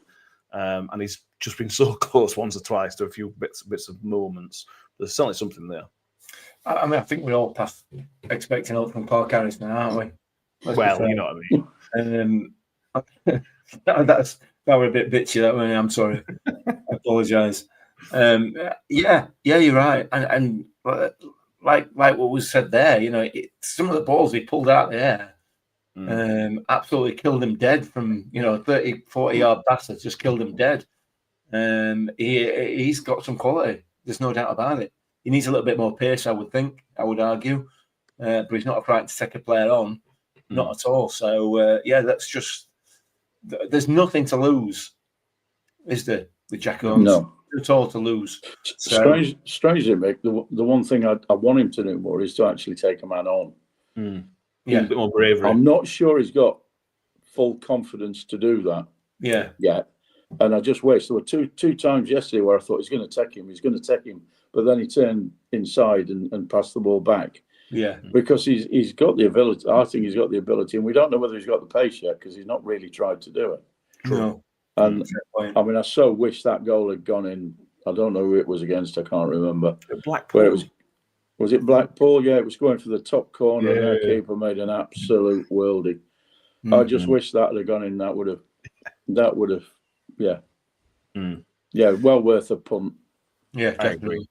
And he's just been so close once or twice to a few bits of moments. There's certainly something there. I mean, I think we're all past expecting help from Clark Harris now, aren't we? You know what I mean. That were a bit bitchy. That way, I'm sorry. I apologise. Yeah, you're right. And like what was said there, some of the balls he pulled out there, absolutely killed him dead from 30, 40 yard passes. Just killed him dead. He's got some quality. There's no doubt about it. He needs a little bit more pace, I would argue. But he's not frightened to take a player on. Not at all. So, that's just... There's nothing to lose, is there, with Jack Holmes? No. At all to lose. Strangely, Mick, the one thing I want him to do more is to actually take a man on. Yeah, a bit more bravery. I'm not sure he's got full confidence to do that. Yeah. And I just wish there were two times yesterday where I thought he's going to take him, but then he turned inside and passed the ball back. Yeah, because he's got the ability. I think he's got the ability, and we don't know whether he's got the pace yet because he's not really tried to do it. No. And I mean, I so wish that goal had gone in. I don't know who it was against. I can't remember. Blackpool. Where it was it Blackpool? Yeah, it was going for the top corner, and their keeper made an absolute worldie. I just wish that had gone in. That would have, yeah, well worth a punt. Yeah, I agree.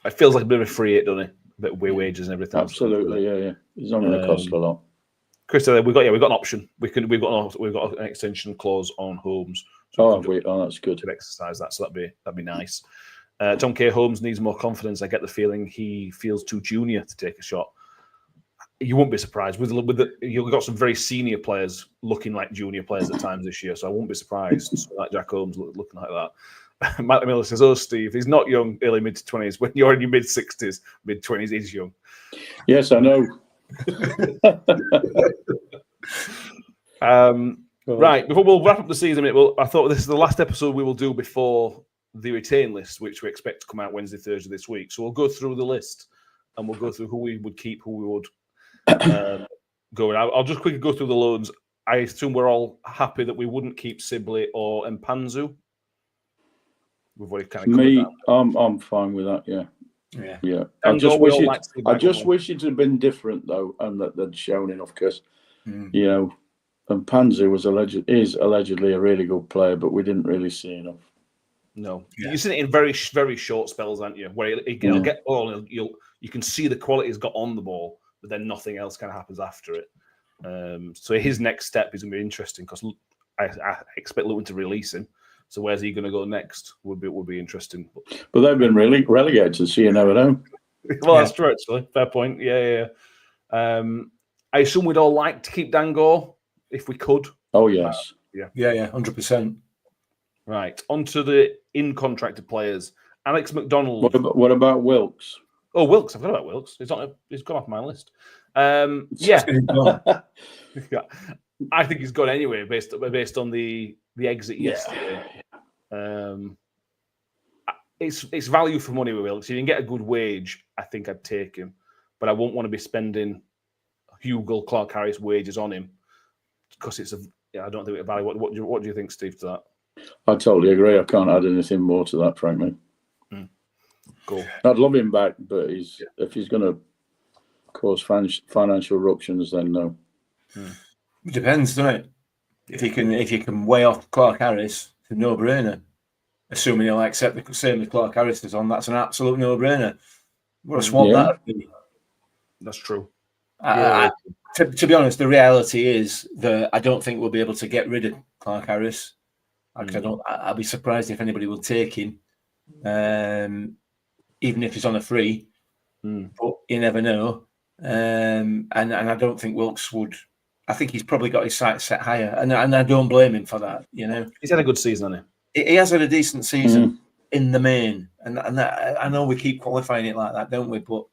It feels like a bit of a free hit, doesn't it? bit of wages and everything. Absolutely, yeah. It's not going to cost a lot. Chris, we've got an option. We've got an extension clause on Holmes. So that's good. Could exercise that, so that'd be nice. Tom K. Holmes needs more confidence. I get the feeling he feels too junior to take a shot. You won't be surprised you've got some very senior players looking like junior players at times this year, so I won't be surprised. So like Jack Holmes looking like that. Matt Miller says, "Oh, Steve, he's not young, early mid-20s. When you're in your mid-60s, mid-20s is young." Yes, I know. Right, before we'll wrap up the season, I thought this is the last episode we will do before the retain list, which we expect to come out Wednesday, Thursday this week. So we'll go through the list and we'll go through who we would keep, who we would go. I'll just quickly go through the loans. I assume we're all happy that we wouldn't keep Sibley or Mpanzu. We've already kind of covered that. I'm fine with that. Yeah. I just wish it had been different though, and that they'd shown enough because, and Panzu is allegedly a really good player, but we didn't really see enough. No, you've seen it in very, very short spells, haven't you? Where he'll get ball, and you can see the quality he's got on the ball, but then nothing else kind of happens after it. So his next step is going to be interesting because I expect Luton to release him. So where's he going to go next? Would be interesting. But they've been really relegated, so you never know. Well, that's true, actually. Fair point. Yeah. I assume we'd all like to keep Dangor if we could. Oh yes. Yeah, 100%. Right. On to the in-contracted players. Alex McDonald. What about Wilkes? Oh, Wilkes. I forgot about Wilkes. He's gone off my list. I think he's gone anyway based on the exit yesterday. It's value for money with Wilkes. If you can get a good wage, I think I'd take him. But I won't want to be spending Hugo Clark Harris wages on him because I don't think it's value. What do you think, Steve, to that? I totally agree. I can't add anything more to that, frankly. Cool. I'd love him back, but if he's going to cause financial ructions, then no. It depends, doesn't it? If you can weigh off Clark Harris, it's a no-brainer. Assuming he'll accept the same as Clark Harris is on, that's an absolute no-brainer. What a swap that'd be. That's true. To be honest, the reality is that I don't think we'll be able to get rid of Clark Harris. I'll be surprised if anybody will take him, even if he's on a free. But you never know. And I don't think Wilkes would. I think he's probably got his sights set higher, and I don't blame him for that. He's had a good season, hasn't he? He has had a decent season in the main, and that, I know we keep qualifying it like that, don't we? But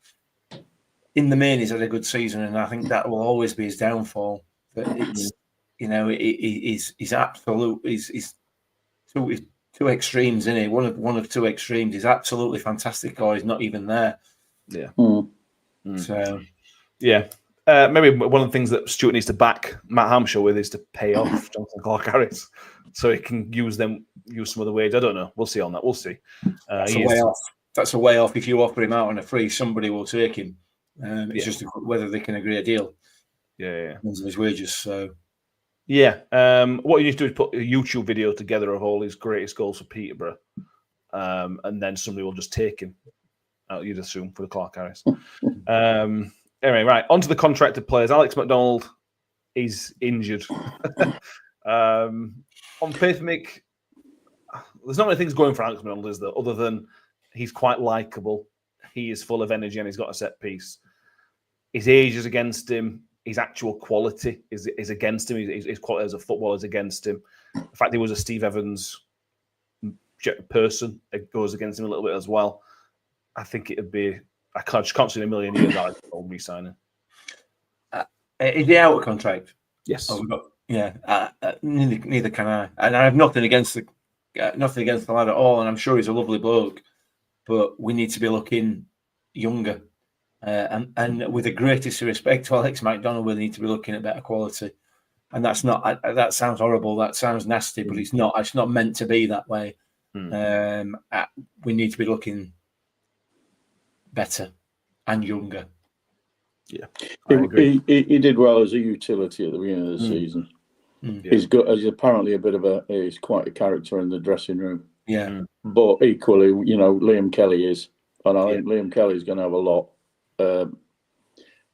in the main, he's had a good season, and I think that will always be his downfall. But it's he's absolute. He's two extremes, isn't he? One of two extremes. He's absolutely fantastic, or he's not even there. Yeah. So maybe one of the things that Stuart needs to back Matt Hampshire with is to pay off Jonathan Clark Harris, so he can use some of the wage. I don't know. We'll see on that. We'll see. That's a way off. That's a way off. If you offer him out on a free, somebody will take him. It's just whether they can agree a deal. Yeah. In terms of his wages. So. Yeah. What you need to do is put a YouTube video together of all his greatest goals for Peterborough, and then somebody will just take him. You'd assume for the Clark Harris. Anyway, right, on to the contracted players. Alex McDonald is injured. On paper, Mick, there's not many things going for Alex McDonald, is there? Other than he's quite likeable. He is full of energy and he's got a set piece. His age is against him. His actual quality is against him. His quality as a footballer is against him. The fact he was a Steve Evans person, it goes against him a little bit as well. I think it would be... I just can't see in a million years Alex McDonald re-signing. Is he out of contract? Yes. Neither can I. And I have nothing against the lad at all. And I'm sure he's a lovely bloke. But we need to be looking younger. And with the greatest respect to Alex McDonald, we need to be looking at better quality. And that's not. That sounds horrible. That sounds nasty. But it's not. It's not meant to be that way. We need to be looking better and younger. Yeah, he did well as a utility at the beginning of the season. He's good. He's apparently he's quite a character in the dressing room. Yeah, but equally, Liam Kelly is, and I think Liam Kelly is going to have a lot a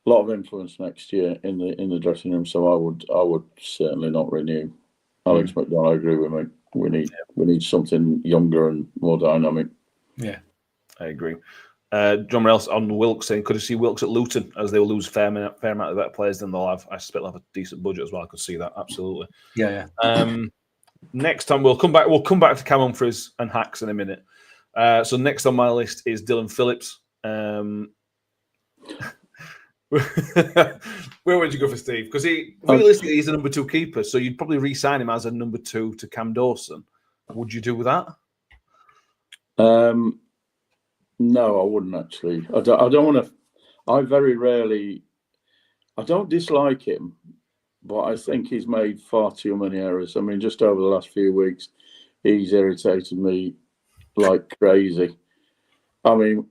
lot of influence next year in the dressing room. So I would certainly not renew. Alex McDonough, I agree with me. We need something younger and more dynamic. Yeah, I agree. John Morales on Wilkes saying, could you see Wilkes at Luton, as they will lose fair amount of better players than they'll have? I suspect they'll have a decent budget as well. I could see that, absolutely. yeah. Next time we'll come back to Cam Humphries and Hacks in a minute. So next on my list is Dylan Phillips. Where would you go for Steve? Because realistically he's a number 2 keeper, so you'd probably re-sign him as a number 2 to Cam Dawson. Would you do that? No, I wouldn't actually. I don't want to. I very rarely. I don't dislike him, but I think he's made far too many errors. I mean, just over the last few weeks, he's irritated me like crazy. I mean,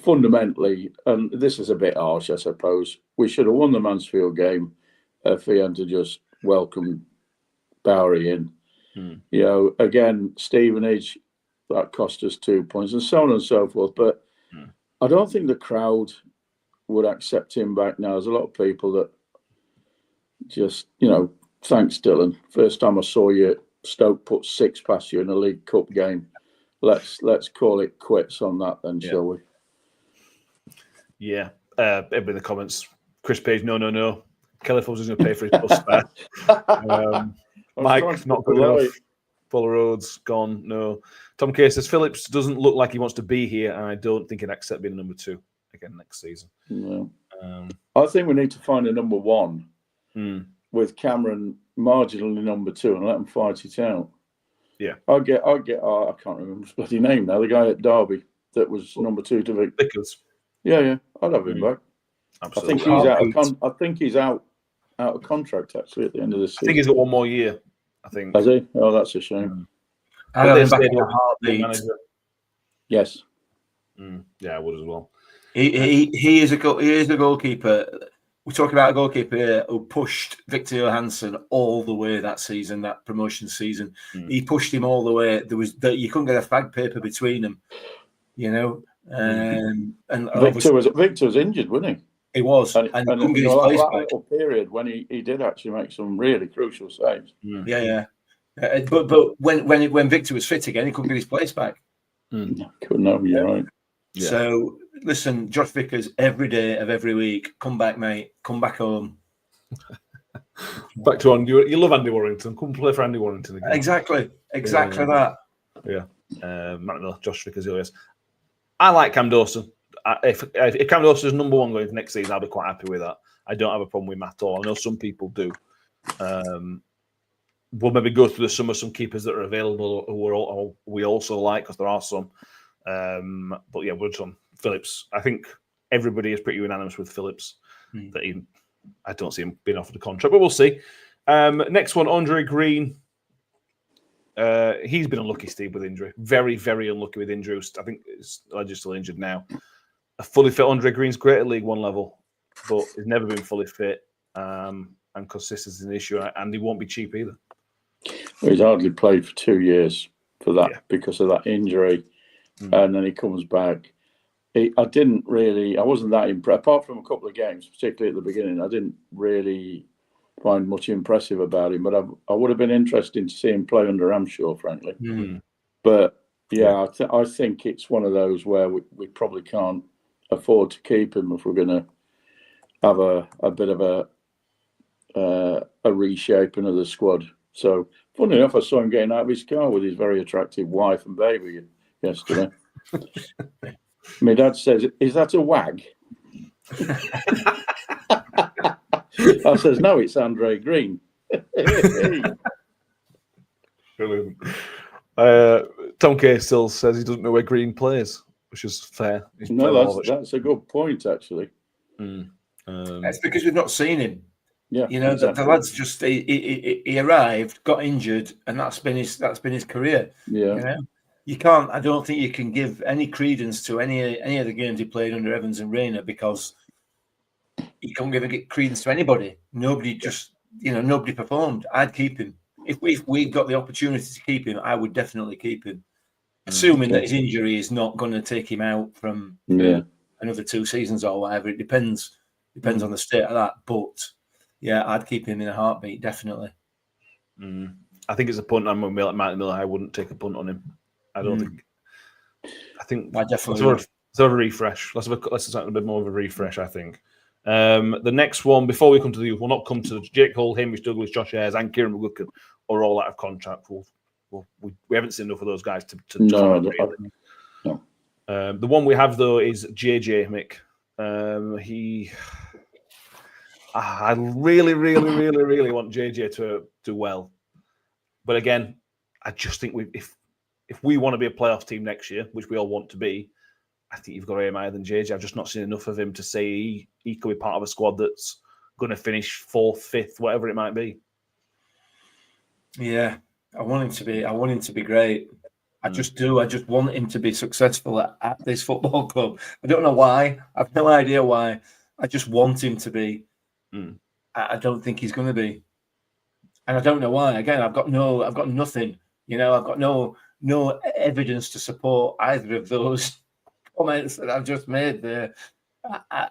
fundamentally, and this is a bit harsh, I suppose, we should have won the Mansfield game if he hadn't just welcomed Bowery in. You know, again, Stevenage, that cost us 2 points, and so on and so forth. But I don't think the crowd would accept him back now. There's a lot of people that just, you know, thanks, Dylan. First time I saw you, Stoke put 6 past you in a League Cup game. Let's call it quits on that then, shall we? Yeah. Everybody in the comments, Chris Page, no. Kelly Foles is going to pay for his bus fare. Mike, not good enough. Fuller Roads, gone, no. Tom Kay says, Phillips doesn't look like he wants to be here, and I don't think he'd accept being a number 2 again next season. No. I think we need to find a number 1 with Cameron marginally number 2 and let them fight it out. Yeah. I'll get. I can't remember his bloody name now. The guy at Derby that was number 2 to Vic. Vickers. Yeah. I'd have him back. Absolutely. I think he's out of contract actually at the end of this season. I think he's got 1 more year. I think. Has he? Oh, that's a shame. I'd have him back in a heartbeat. Yes. Yeah, I would as well. He is a goalkeeper. We're talking about a goalkeeper here who pushed Victor Johansson all the way that season, that promotion season. He pushed him all the way. You couldn't get a fag paper between them, you know. And Victor was injured, wasn't he? He was, and he couldn't get his place back. Little period when he did actually make some really crucial saves. Yeah. But when Victor was fit again, he couldn't get his place back. Couldn't know. You're right. Yeah. So listen, Josh Vickers, every day of every week, come back, mate. Come back home. Back to Andy. You love Andy Warrington. Come play for Andy Warrington again. Exactly that. Yeah. Matt Miller, Josh Vickers, yes. I like Cam Dawson. If Cam Dawson is number 1 going into next season, I'll be quite happy with that. I don't have a problem with him at all. I know some people do. We'll maybe go through the summer some keepers that are available who we also like, because there are some. But yeah, we're on Phillips. I think everybody is pretty unanimous with Phillips that I don't see him being offered a contract, but we'll see. Next one, Andre Green. He's been unlucky, Steve, with injury. Very, very unlucky with injuries. I think it's allegedly still injured now. A fully fit Andre Green's great at League One level, but he's never been fully fit. And consistency is an issue, and he won't be cheap either. Well, he's hardly played for 2 years for that because of that injury, and then he comes back. I wasn't that impressed. Apart from a couple of games, particularly at the beginning, I didn't really find much impressive about him. But I would have been interested to see him play under Ramshaw, frankly. But yeah, I think it's one of those where we probably can't afford to keep him if we're going to have a bit of a reshaping of the squad. So, funny enough, I saw him getting out of his car with his very attractive wife and baby yesterday. My dad says, "Is that a wag?" I says, "No, it's Andre Green." Brilliant. Tom Kay still says he doesn't know where Green plays, which is fair. That's a good point, actually. That's because we've not seen him. Yeah, you know, exactly. The lad's just he arrived, got injured, and that's been his career. Yeah, you know? You can't. I don't think you can give any credence to any of the games he played under Evans and Rayner, because you can't give credence to anybody. Nobody performed. I'd keep him if we got the opportunity to keep him. I would definitely keep him, assuming that his injury is not going to take him out from another 2 seasons or whatever. It depends on the state of that. But yeah, I'd keep him in a heartbeat, definitely. I think it's a punt. I'm like Martin Miller. I wouldn't take a punt on him. I don't think. I think I definitely let's have a refresh. Let's have a bit more of a refresh. I think. The next one, before we come to the youth, we'll not come to Jake Hull, Hamish Douglas, Josh Ayres, and Kieran McGuckin are all out of contract. We haven't seen enough of those guys to comment, really. No. The one we have though is JJ Mick. I really, really, really, really want JJ to do well, but again, I just think if we want to be a playoff team next year, which we all want to be, I think you've got to aim higher than JJ. I've just not seen enough of him to say he could be part of a squad that's going to finish 4th, 5th, whatever it might be. Yeah, I want him to be great. I just do. I just want him to be successful at this football club. I don't know why. I've no idea why. I just want him to be. I don't think he's going to be, and I don't know why. Again, I've got nothing. I've got no evidence to support either of those comments that I've just made there. I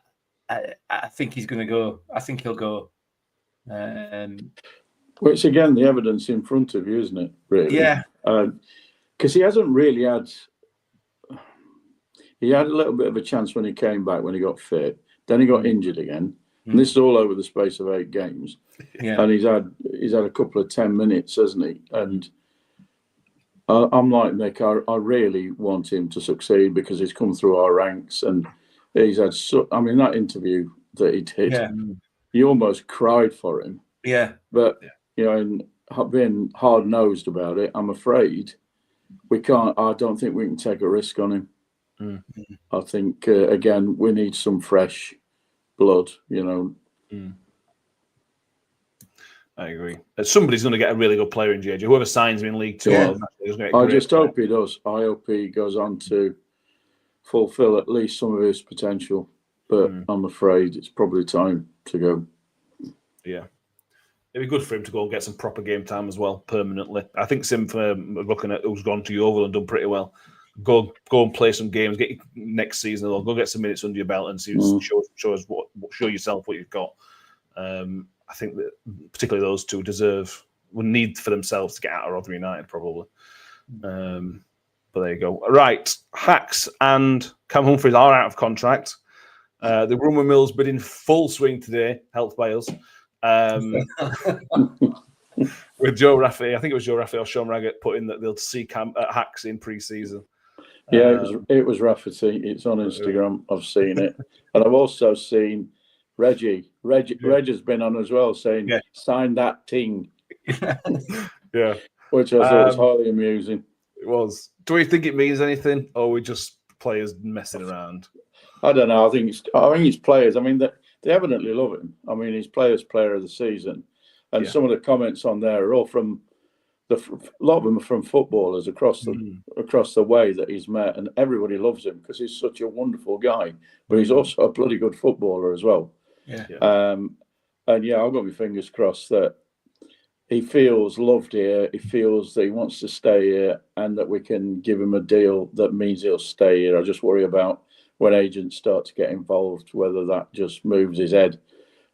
think he's going to go. I think he'll go. Well, it's again the evidence in front of you, isn't it? Really? Yeah. Because he hasn't really had. He had a little bit of a chance when he came back when he got fit. Then he got injured again, and this is all over the space of 8 games. Yeah. And he's had a couple of 10 minutes, hasn't he? And I'm like Nick. I really want him to succeed because he's come through our ranks and he's had. That interview that he did, you almost cried for him. Yeah. But and being hard nosed about it, I'm afraid we can't. I don't think we can take a risk on him. I think again we need some fresh blood. I agree. Somebody's going to get a really good player in JJ. Whoever signs him in League Two, I just hope he does. I hope he goes on to fulfil at least some of his potential. But I'm afraid it's probably time to go. Yeah. It'd be good for him to go and get some proper game time as well, permanently. I think Sim, looking at who's gone to Yeovil and done pretty well, go and play some games, get next season, or go get some minutes under your belt and see, show yourself what you've got. I think that particularly those two will need for themselves to get out of Rotherham United, probably. But there you go. Right, Hacks and Cam Humphreys are out of contract. The rumour mill's been in full swing today, helped by us. With Joe Rafferty, I think it was Joe Rafferty or Sean Raggett put in that they'll see Hacks in pre-season. Yeah, it was Rafferty. It's on Instagram. I've seen it, and I've also seen Reggie has been on as well, saying sign that thing. Yeah, which I thought was highly amusing. It was. Do we think it means anything, or are we just players messing around? I don't know. I think it's players. I mean, they evidently love him. I mean, he's Players' Player of the Season, and some of the comments on there are all from a lot of them are from footballers across the way that he's met, and everybody loves him because he's such a wonderful guy. But he's also a bloody good footballer as well. Yeah. And I've got my fingers crossed that he feels loved here. He feels that he wants to stay here, and that we can give him a deal that means he'll stay here. I just worry about when agents start to get involved, whether that just moves his head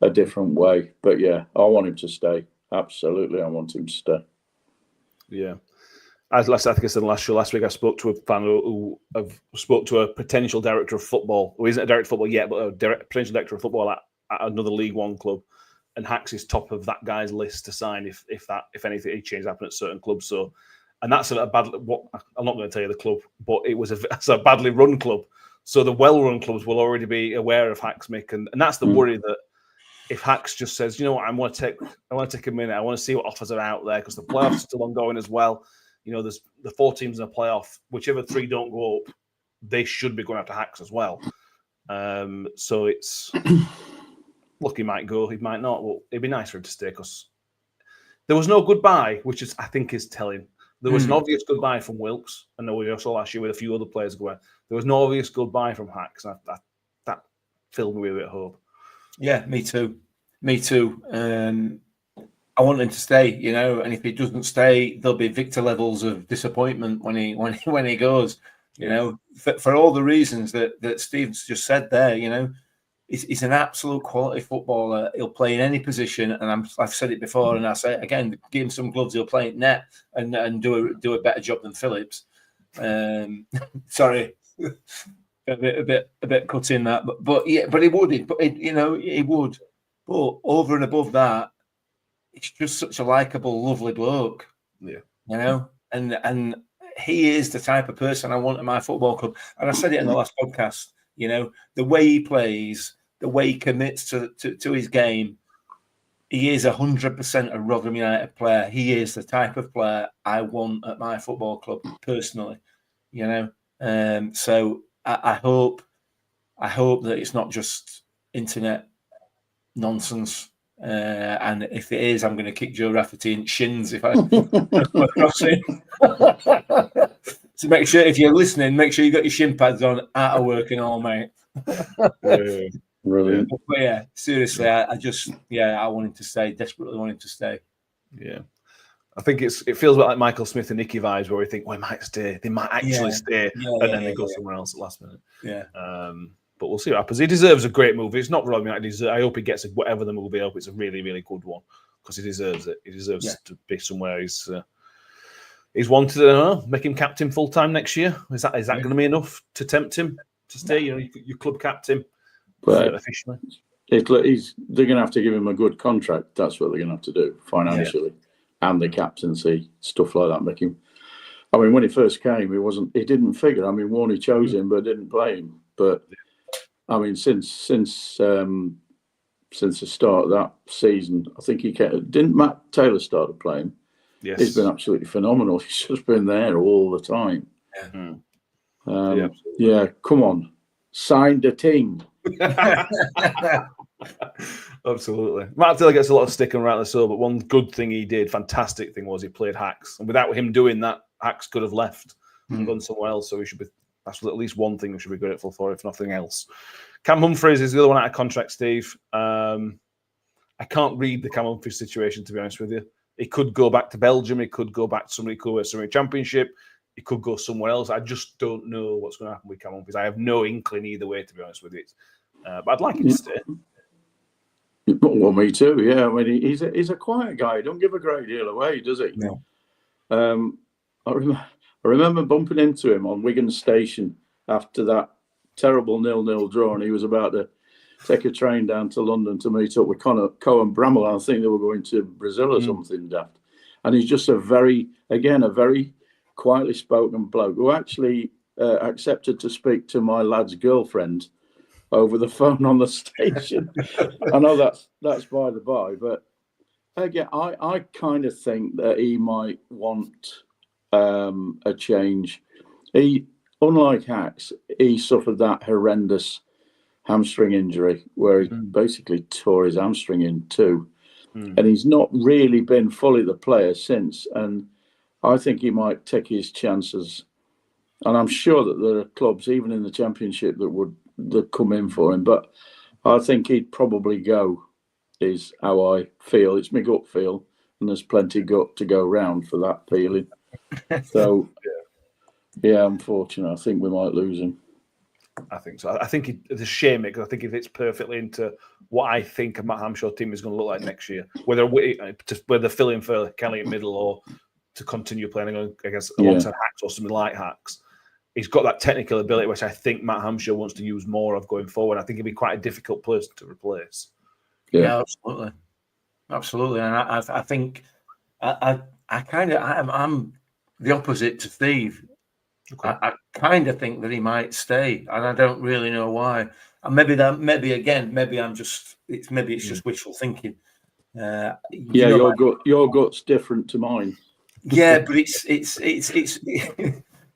a different way. But yeah, I want him to stay. Absolutely, I want him to stay. Yeah. I think I said last week, I spoke to a fan who spoke to a potential director of football, who isn't a director of football yet, but a potential director of football at another League One club. And Hacks is top of that guy's list to sign if anything changes happen at certain clubs. So, and that's a bad. I'm not going to tell you the club, but it's a badly run club. So the well-run clubs will already be aware of Hacks, Mick, and that's the worry that if Hacks just says, you know what, I want to take a minute, I want to see what offers are out there because the playoffs are still ongoing as well. You know, there's the 4 teams in a playoff. Whichever 3 don't go up, they should be going after Hacks as well. So it's look, he might go, he might not. Well, it'd be nice for him to stay because there was no goodbye, which I think is telling. There was an obvious goodbye from Wilkes. I know we also last year with a few other players going. There was no obvious goodbye from Hacks. That filled me with a bit of hope. Yeah, me too. I want him to stay, and if he doesn't stay, there'll be Victor levels of disappointment when he goes. You know, for all the reasons that Steve's just said there. You know, he's an absolute quality footballer. He'll play in any position, and I've said it before, and I say it again. Give him some gloves, he'll play at net and do a better job than Phillips. Sorry, a bit cut in that, but he would. He would. But over and above that, he's just such a likable, lovely bloke. Yeah, you know, and he is the type of person I want at my football club. And I said it in the last podcast. You know, the way he plays, the way he commits to his game, he is 100% a Rotherham United player. He is the type of player I want at my football club personally. You know, so I hope that it's not just internet nonsense. And if it is, I'm going to kick Joe Rafferty in shins if I come across him. So make sure, if you're listening, make sure you got your shin pads on, out of work and all, mate. Brilliant. But yeah, seriously, I want him to stay. Desperately want him to stay. Yeah. I think it feels like Michael Smith and Nicky vibes where we think, well, he might stay. They might actually stay. And then they go somewhere else at the last minute. Yeah. But we'll see what happens. He deserves a great movie. It's not wrong. I hope he gets whatever the movie. I hope it's a really, really good one because he deserves it. He deserves to be somewhere he's wanted. I don't know, make him captain full time next year. Is that going to be enough to tempt him to stay? You know, your club captain, but officially. They're going to have to give him a good contract. That's what they're going to have to do financially, and the captaincy, stuff like that. Make him. I mean, when he first came, he didn't figure. I mean, Warney chose him, but didn't play him. But I mean, since the start of that season, I think didn't Matt Taylor started playing. Yes, he's been absolutely phenomenal. He's just been there all the time. Yeah, come on, sign the team. Absolutely. Matt Taylor gets a lot of stick and rightly so, but one good thing he did, fantastic thing, was he played Hacks, and without him doing that, Hacks could have left and gone somewhere else. So we should be. That's at least one thing we should be grateful for, if nothing else. Cam Humphreys is the other one out of contract, Steve. I can't read the Cam Humphreys situation, to be honest with you. He could go back to Belgium. He could go back to somebody who could win a championship. He could go somewhere else. I just don't know what's going to happen with Cam Humphreys. I have no inkling either way, to be honest with you. But I'd like him to stay. Well, me too, yeah. I mean, he's a quiet guy. He don't give a great deal away, does he? No. I remember bumping into him on Wigan Station after that terrible 0-0 draw, and he was about to take a train down to London to meet up with Cohen Bramall. I think they were going to Brazil or something daft. And he's just a very quietly spoken bloke who actually accepted to speak to my lad's girlfriend over the phone on the station. I know that's by the by, but again, I kind of think that he might want a change. He, unlike Hacks, he suffered that horrendous hamstring injury where he basically tore his hamstring in two, and he's not really been fully the player since. And I think he might take his chances, and I'm sure that there are clubs even in the Championship that come in for him, but I think he'd probably go, is how I feel. It's my gut feel, and there's plenty gut to go round for that feeling. So, yeah, unfortunately, I think we might lose him. I think so. I think it's a shame because I think it fits perfectly into what I think a Matt Hamshaw team is going to look like next year. Whether filling for Kelly in middle or to continue playing against alongside Hacks or something like Hacks. He's got that technical ability, which I think Matt Hamshaw wants to use more of going forward. I think he'd be quite a difficult person to replace. Yeah, absolutely. And I think I'm the opposite to Steve. Okay. I kind of think that he might stay, and I don't really know why. And maybe I'm just it's just wishful thinking. Your gut's different to mine. Yeah, but it's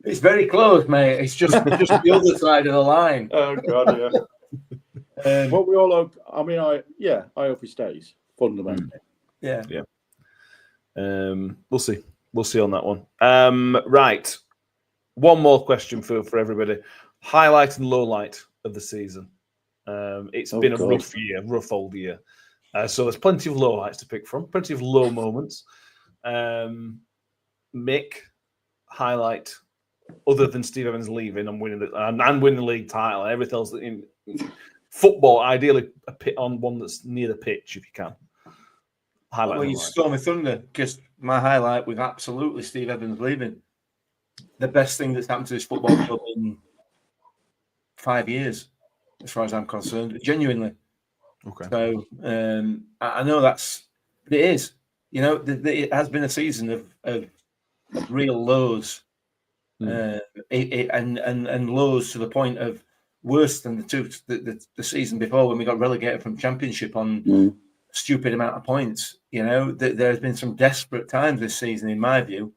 it's very close, mate. It's just the other side of the line. Oh God, yeah. What we all hope. I mean, I hope he stays fundamentally. Yeah. We'll see. We'll see on that one. Right. One more question for everybody. Highlight and low light of the season. It's been a rough old year. So there's plenty of low lights to pick from, plenty of low moments. Mick, highlight other than Steve Evans leaving and winning the league title. Everything else in football, ideally a pit on one that's near the pitch if you can. Highlight. Well, you stole my thunder because my highlight was absolutely Steve Evans leaving. The best thing that's happened to this football club in 5 years, as far as I'm concerned, genuinely. Okay. So I know it is. You know, it has been a season of real lows, and lows to the point of worse than the season before when we got relegated from Championship on stupid amount of points. You know, there's been some desperate times this season, in my view.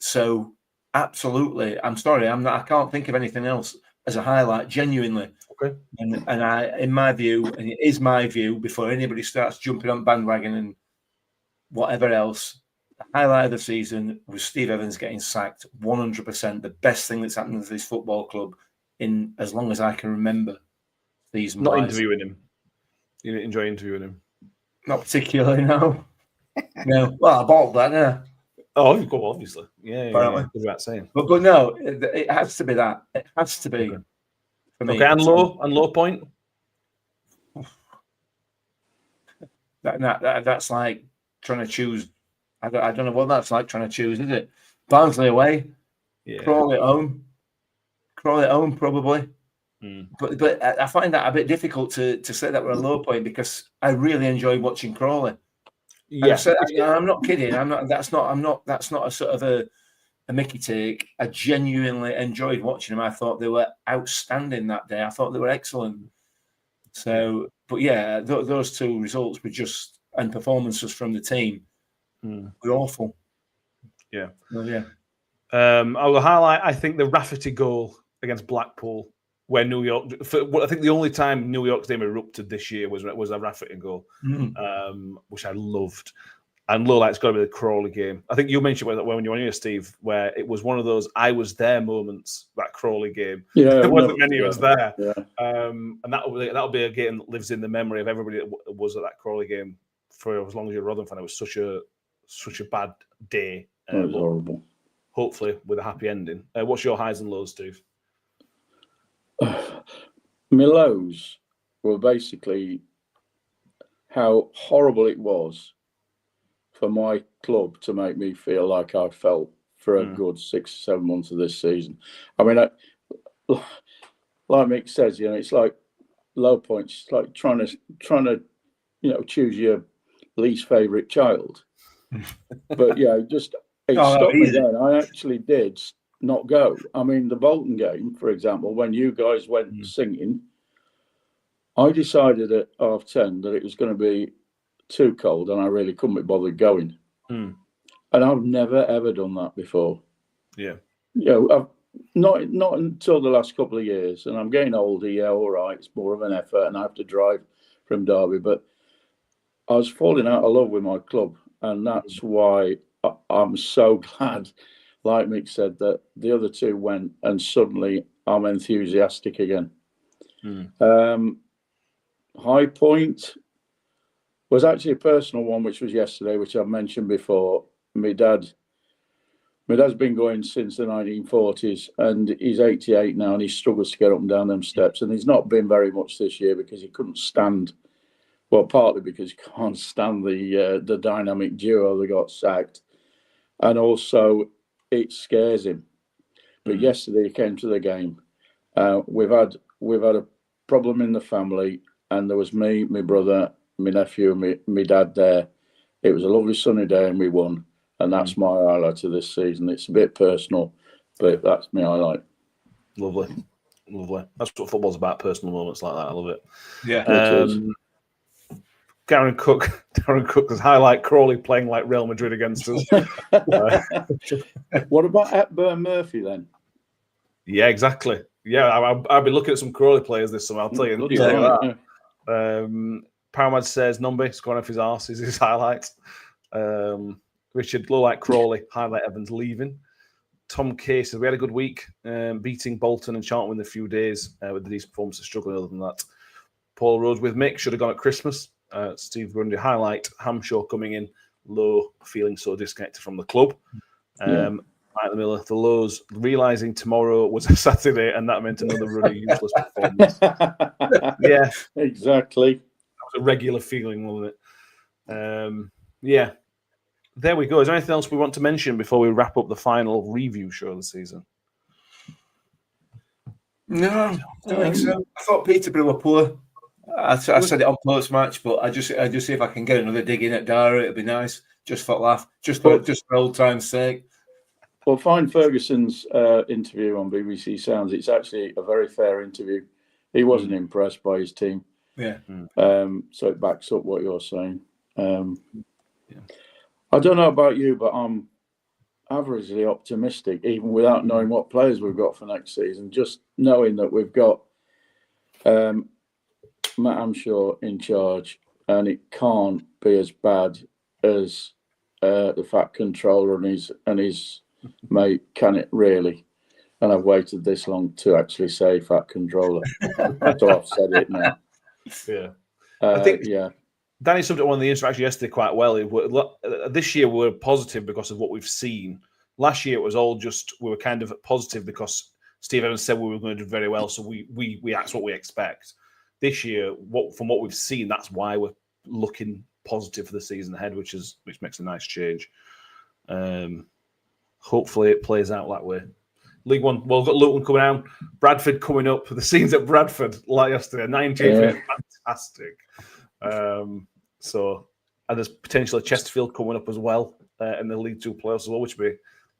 So absolutely, I'm sorry, I can't think of anything else as a highlight, genuinely. Okay. And in my view, and it is my view, before anybody starts jumping on bandwagon and whatever else, the highlight of the season was Steve Evans getting sacked. 100%, the best thing that's happened to this football club in as long as I can remember. Not interviewing him. You didn't enjoy interviewing him? Not particularly, no. No. Well, I bought that, yeah. Oh, you've got obviously. Yeah. Good about saying. But no, it has to be that. It has to be for me. Okay, and low point. That's like trying to choose. I don't know what that's like trying to choose, is it? Barnsley away, Crawley at home, probably. But I find that a bit difficult to say that we're a low point because I really enjoy watching Crawley. Yeah, I'm not kidding. That's not a sort of a Mickey take. I genuinely enjoyed watching them. I thought they were outstanding that day. I thought they were excellent. So, but yeah, those two results were and performances from the team were awful. Yeah. Well, yeah. I will highlight, I think, the Rafferty goal against Blackpool, where New York, I think the only time New York's name erupted this year was a Rafferty goal, which I loved. And low light's got to be the Crawley game. I think you mentioned when you were here, Steve, where it was one of those I was there moments, that Crawley game. Yeah, there wasn't many of us there. Yeah. And that'll be a game that lives in the memory of everybody that was at that Crawley game for as long as you're a Rotherham fan. It was such a bad day. It was horrible. Hopefully with a happy ending. What's your highs and lows, Steve? My lows were basically how horrible it was for my club to make me feel like I felt for a good 6 or 7 months of this season. I mean, like Mick says, you know, it's like low points. It's like trying to, you know, choose your least favourite child. But yeah, it stopped me then. I actually did not go. I mean, the Bolton game, for example, when you guys went singing, I decided at 10:30 that it was going to be too cold and I really couldn't be bothered going. And I've never ever done that before. Yeah. You know, I've not until the last couple of years, and I'm getting older. Yeah, all right, it's more of an effort, and I have to drive from Derby. But I was falling out of love with my club, and that's why I'm so glad, like Mick said, that the other two went, and suddenly I'm enthusiastic again. High point was actually a personal one, which was yesterday, which I've mentioned before. My dad's been going since the 1940s, and he's 88 now, and he struggles to get up and down them steps. And he's not been very much this year because he couldn't stand. Well, partly because he can't stand the dynamic duo that got sacked, and also it scares him. But yesterday he came to the game. We've had a problem in the family, and there was me, my brother, my nephew, and my dad there. It was a lovely sunny day, and we won. And that's my highlight of this season. It's a bit personal, but that's my highlight. Lovely. That's what football's about, personal moments like that. I love it. Yeah. Darren Cook has highlight Crawley playing like Real Madrid against us. What about Hepburn Murphy then? Yeah, exactly. Yeah, I'll be looking at some Crawley players this summer. I'll tell you. Paramad says Numby scoring off his arse is his highlight. Richard, low like Crawley, highlight Evans leaving. Tom K says we had a good week, beating Bolton and Charlton in a few days with these performances, struggling other than that. Paul Rhodes with Mick should have gone at Christmas. Steve Grundy highlight Hamshaw coming in low, feeling so disconnected from the club. Mike the Miller, the lows, realising tomorrow was a Saturday and that meant another really useless performance. Yeah, exactly. that was a regular feeling, wasn't it? Yeah, there we go. Is there anything else we want to mention before we wrap up the final review show of the season? No, I don't think so. I thought Peterborough were poor. I said it on post match, but I just see if I can get another dig in at Dara. It'd be nice, just for laugh, just for old time's sake. Well, find Ferguson's interview on BBC Sounds. It's actually a very fair interview. He wasn't impressed by his team. Yeah. So it backs up what you're saying. I don't know about you, but I'm averagely optimistic, even without knowing what players we've got for next season. Just knowing that we've got Matt Amshaw in charge, and it can't be as bad as the Fat Controller and his mate, can it really? And I've waited this long to actually say Fat Controller. So I've said it now. Yeah. I think Danny summed up one of the interaction yesterday quite well. This year we're positive because of what we've seen. Last year it was all just we were kind of positive because Steve Evans said we were going to do very well, so we that's what we expect. This year, from what we've seen, that's why we're looking positive for the season ahead, which makes a nice change. Hopefully it plays out that way. League One, well, we've got Luton coming out, Bradford coming up. The scenes at Bradford like yesterday, 19th, fantastic. And there's potentially Chesterfield coming up as well in the League Two playoffs as well, which would be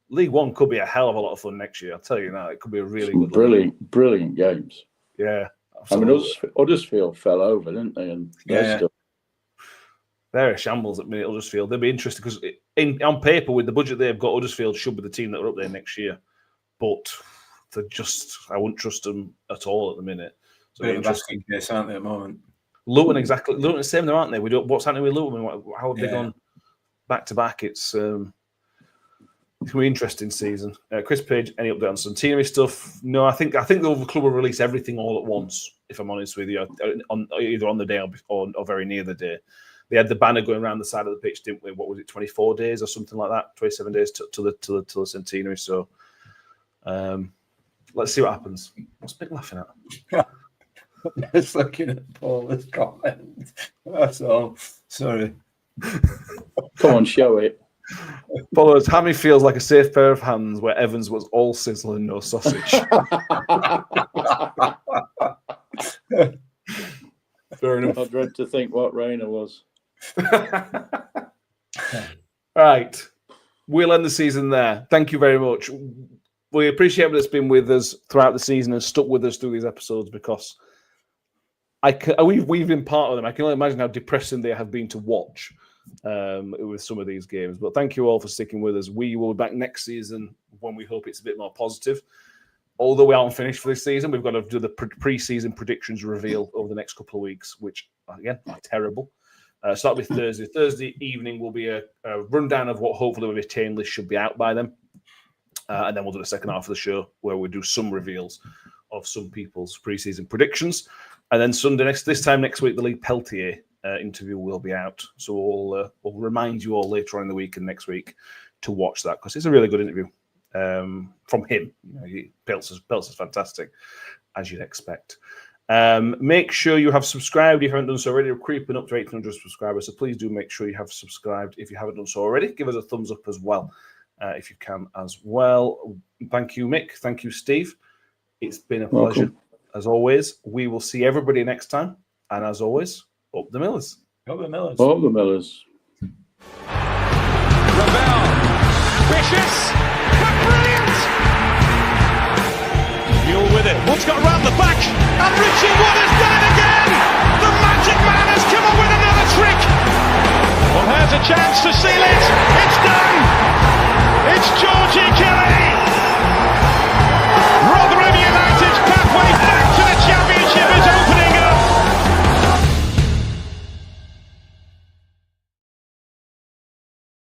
League One could be a hell of a lot of fun next year. I'll tell you now, it could be a really good brilliant games. Yeah, absolutely. I mean, Huddersfield fell over, didn't they? And they're a shambles at minute. Huddersfield. They'll be interesting because on paper, with the budget they've got, Huddersfield should be the team that are up there next year. But I wouldn't trust them at all at the minute. So they're interesting case, aren't they, at the moment? Luton, exactly. Luton the same, though, aren't they? What's happening with Luton? How have they gone back to back? It's going to be an interesting season. Chris Page, any update on centenary stuff? No, I think the club will release everything all at once. If I'm honest with you, either on the day or very near the day. They had the banner going around the side of the pitch, didn't we? What was it, 24 days or something like that? 27 days to the centenary. So let's see what happens. What's Mick laughing at? Just looking at Paul's comment. That's all. Sorry. Come on, show it. Followers, Hammy feels like a safe pair of hands where Evans was all sizzle and no sausage. Fair enough. I dread to think what Rayner was. Right. We'll end the season there. Thank you very much. We appreciate everyone that's been with us throughout the season and stuck with us through these episodes because we've been part of them. I can only imagine how depressing they have been to watch with some of these games. But thank you all for sticking with us. We will be back next season when we hope it's a bit more positive. Although we aren't finished for this season, we've got to do the pre-season predictions reveal over the next couple of weeks, which, again, are terrible. So that'll be Thursday. Thursday evening will be a rundown of what hopefully the retained list should be out by then. And then we'll do the second half of the show where we do some reveals of some people's pre-season predictions. And then Sunday, this time next week, the Lee Peltier interview will be out. So we'll remind you all later on in the week and next week to watch that because it's a really good interview from him. Pelt's fantastic, as you'd expect. Make sure you have subscribed if you haven't done so already. We're creeping up to 800 subscribers, so please do make sure you have subscribed if you haven't done so already. Give us a thumbs up as well if you can as well. Thank you, Mick. Thank you, Steve. It's been a pleasure. Welcome. As always, we will see everybody next time. And as always, up the Millers. Up the Millers. Up the Millers. Ravel, ambitious, but brilliant. Mule with it. Wood's got around the back, and Richie Wood has done it again. The Magic Man has come up with another trick. Well, here's a chance to seal it. It's done. It's Georgie King.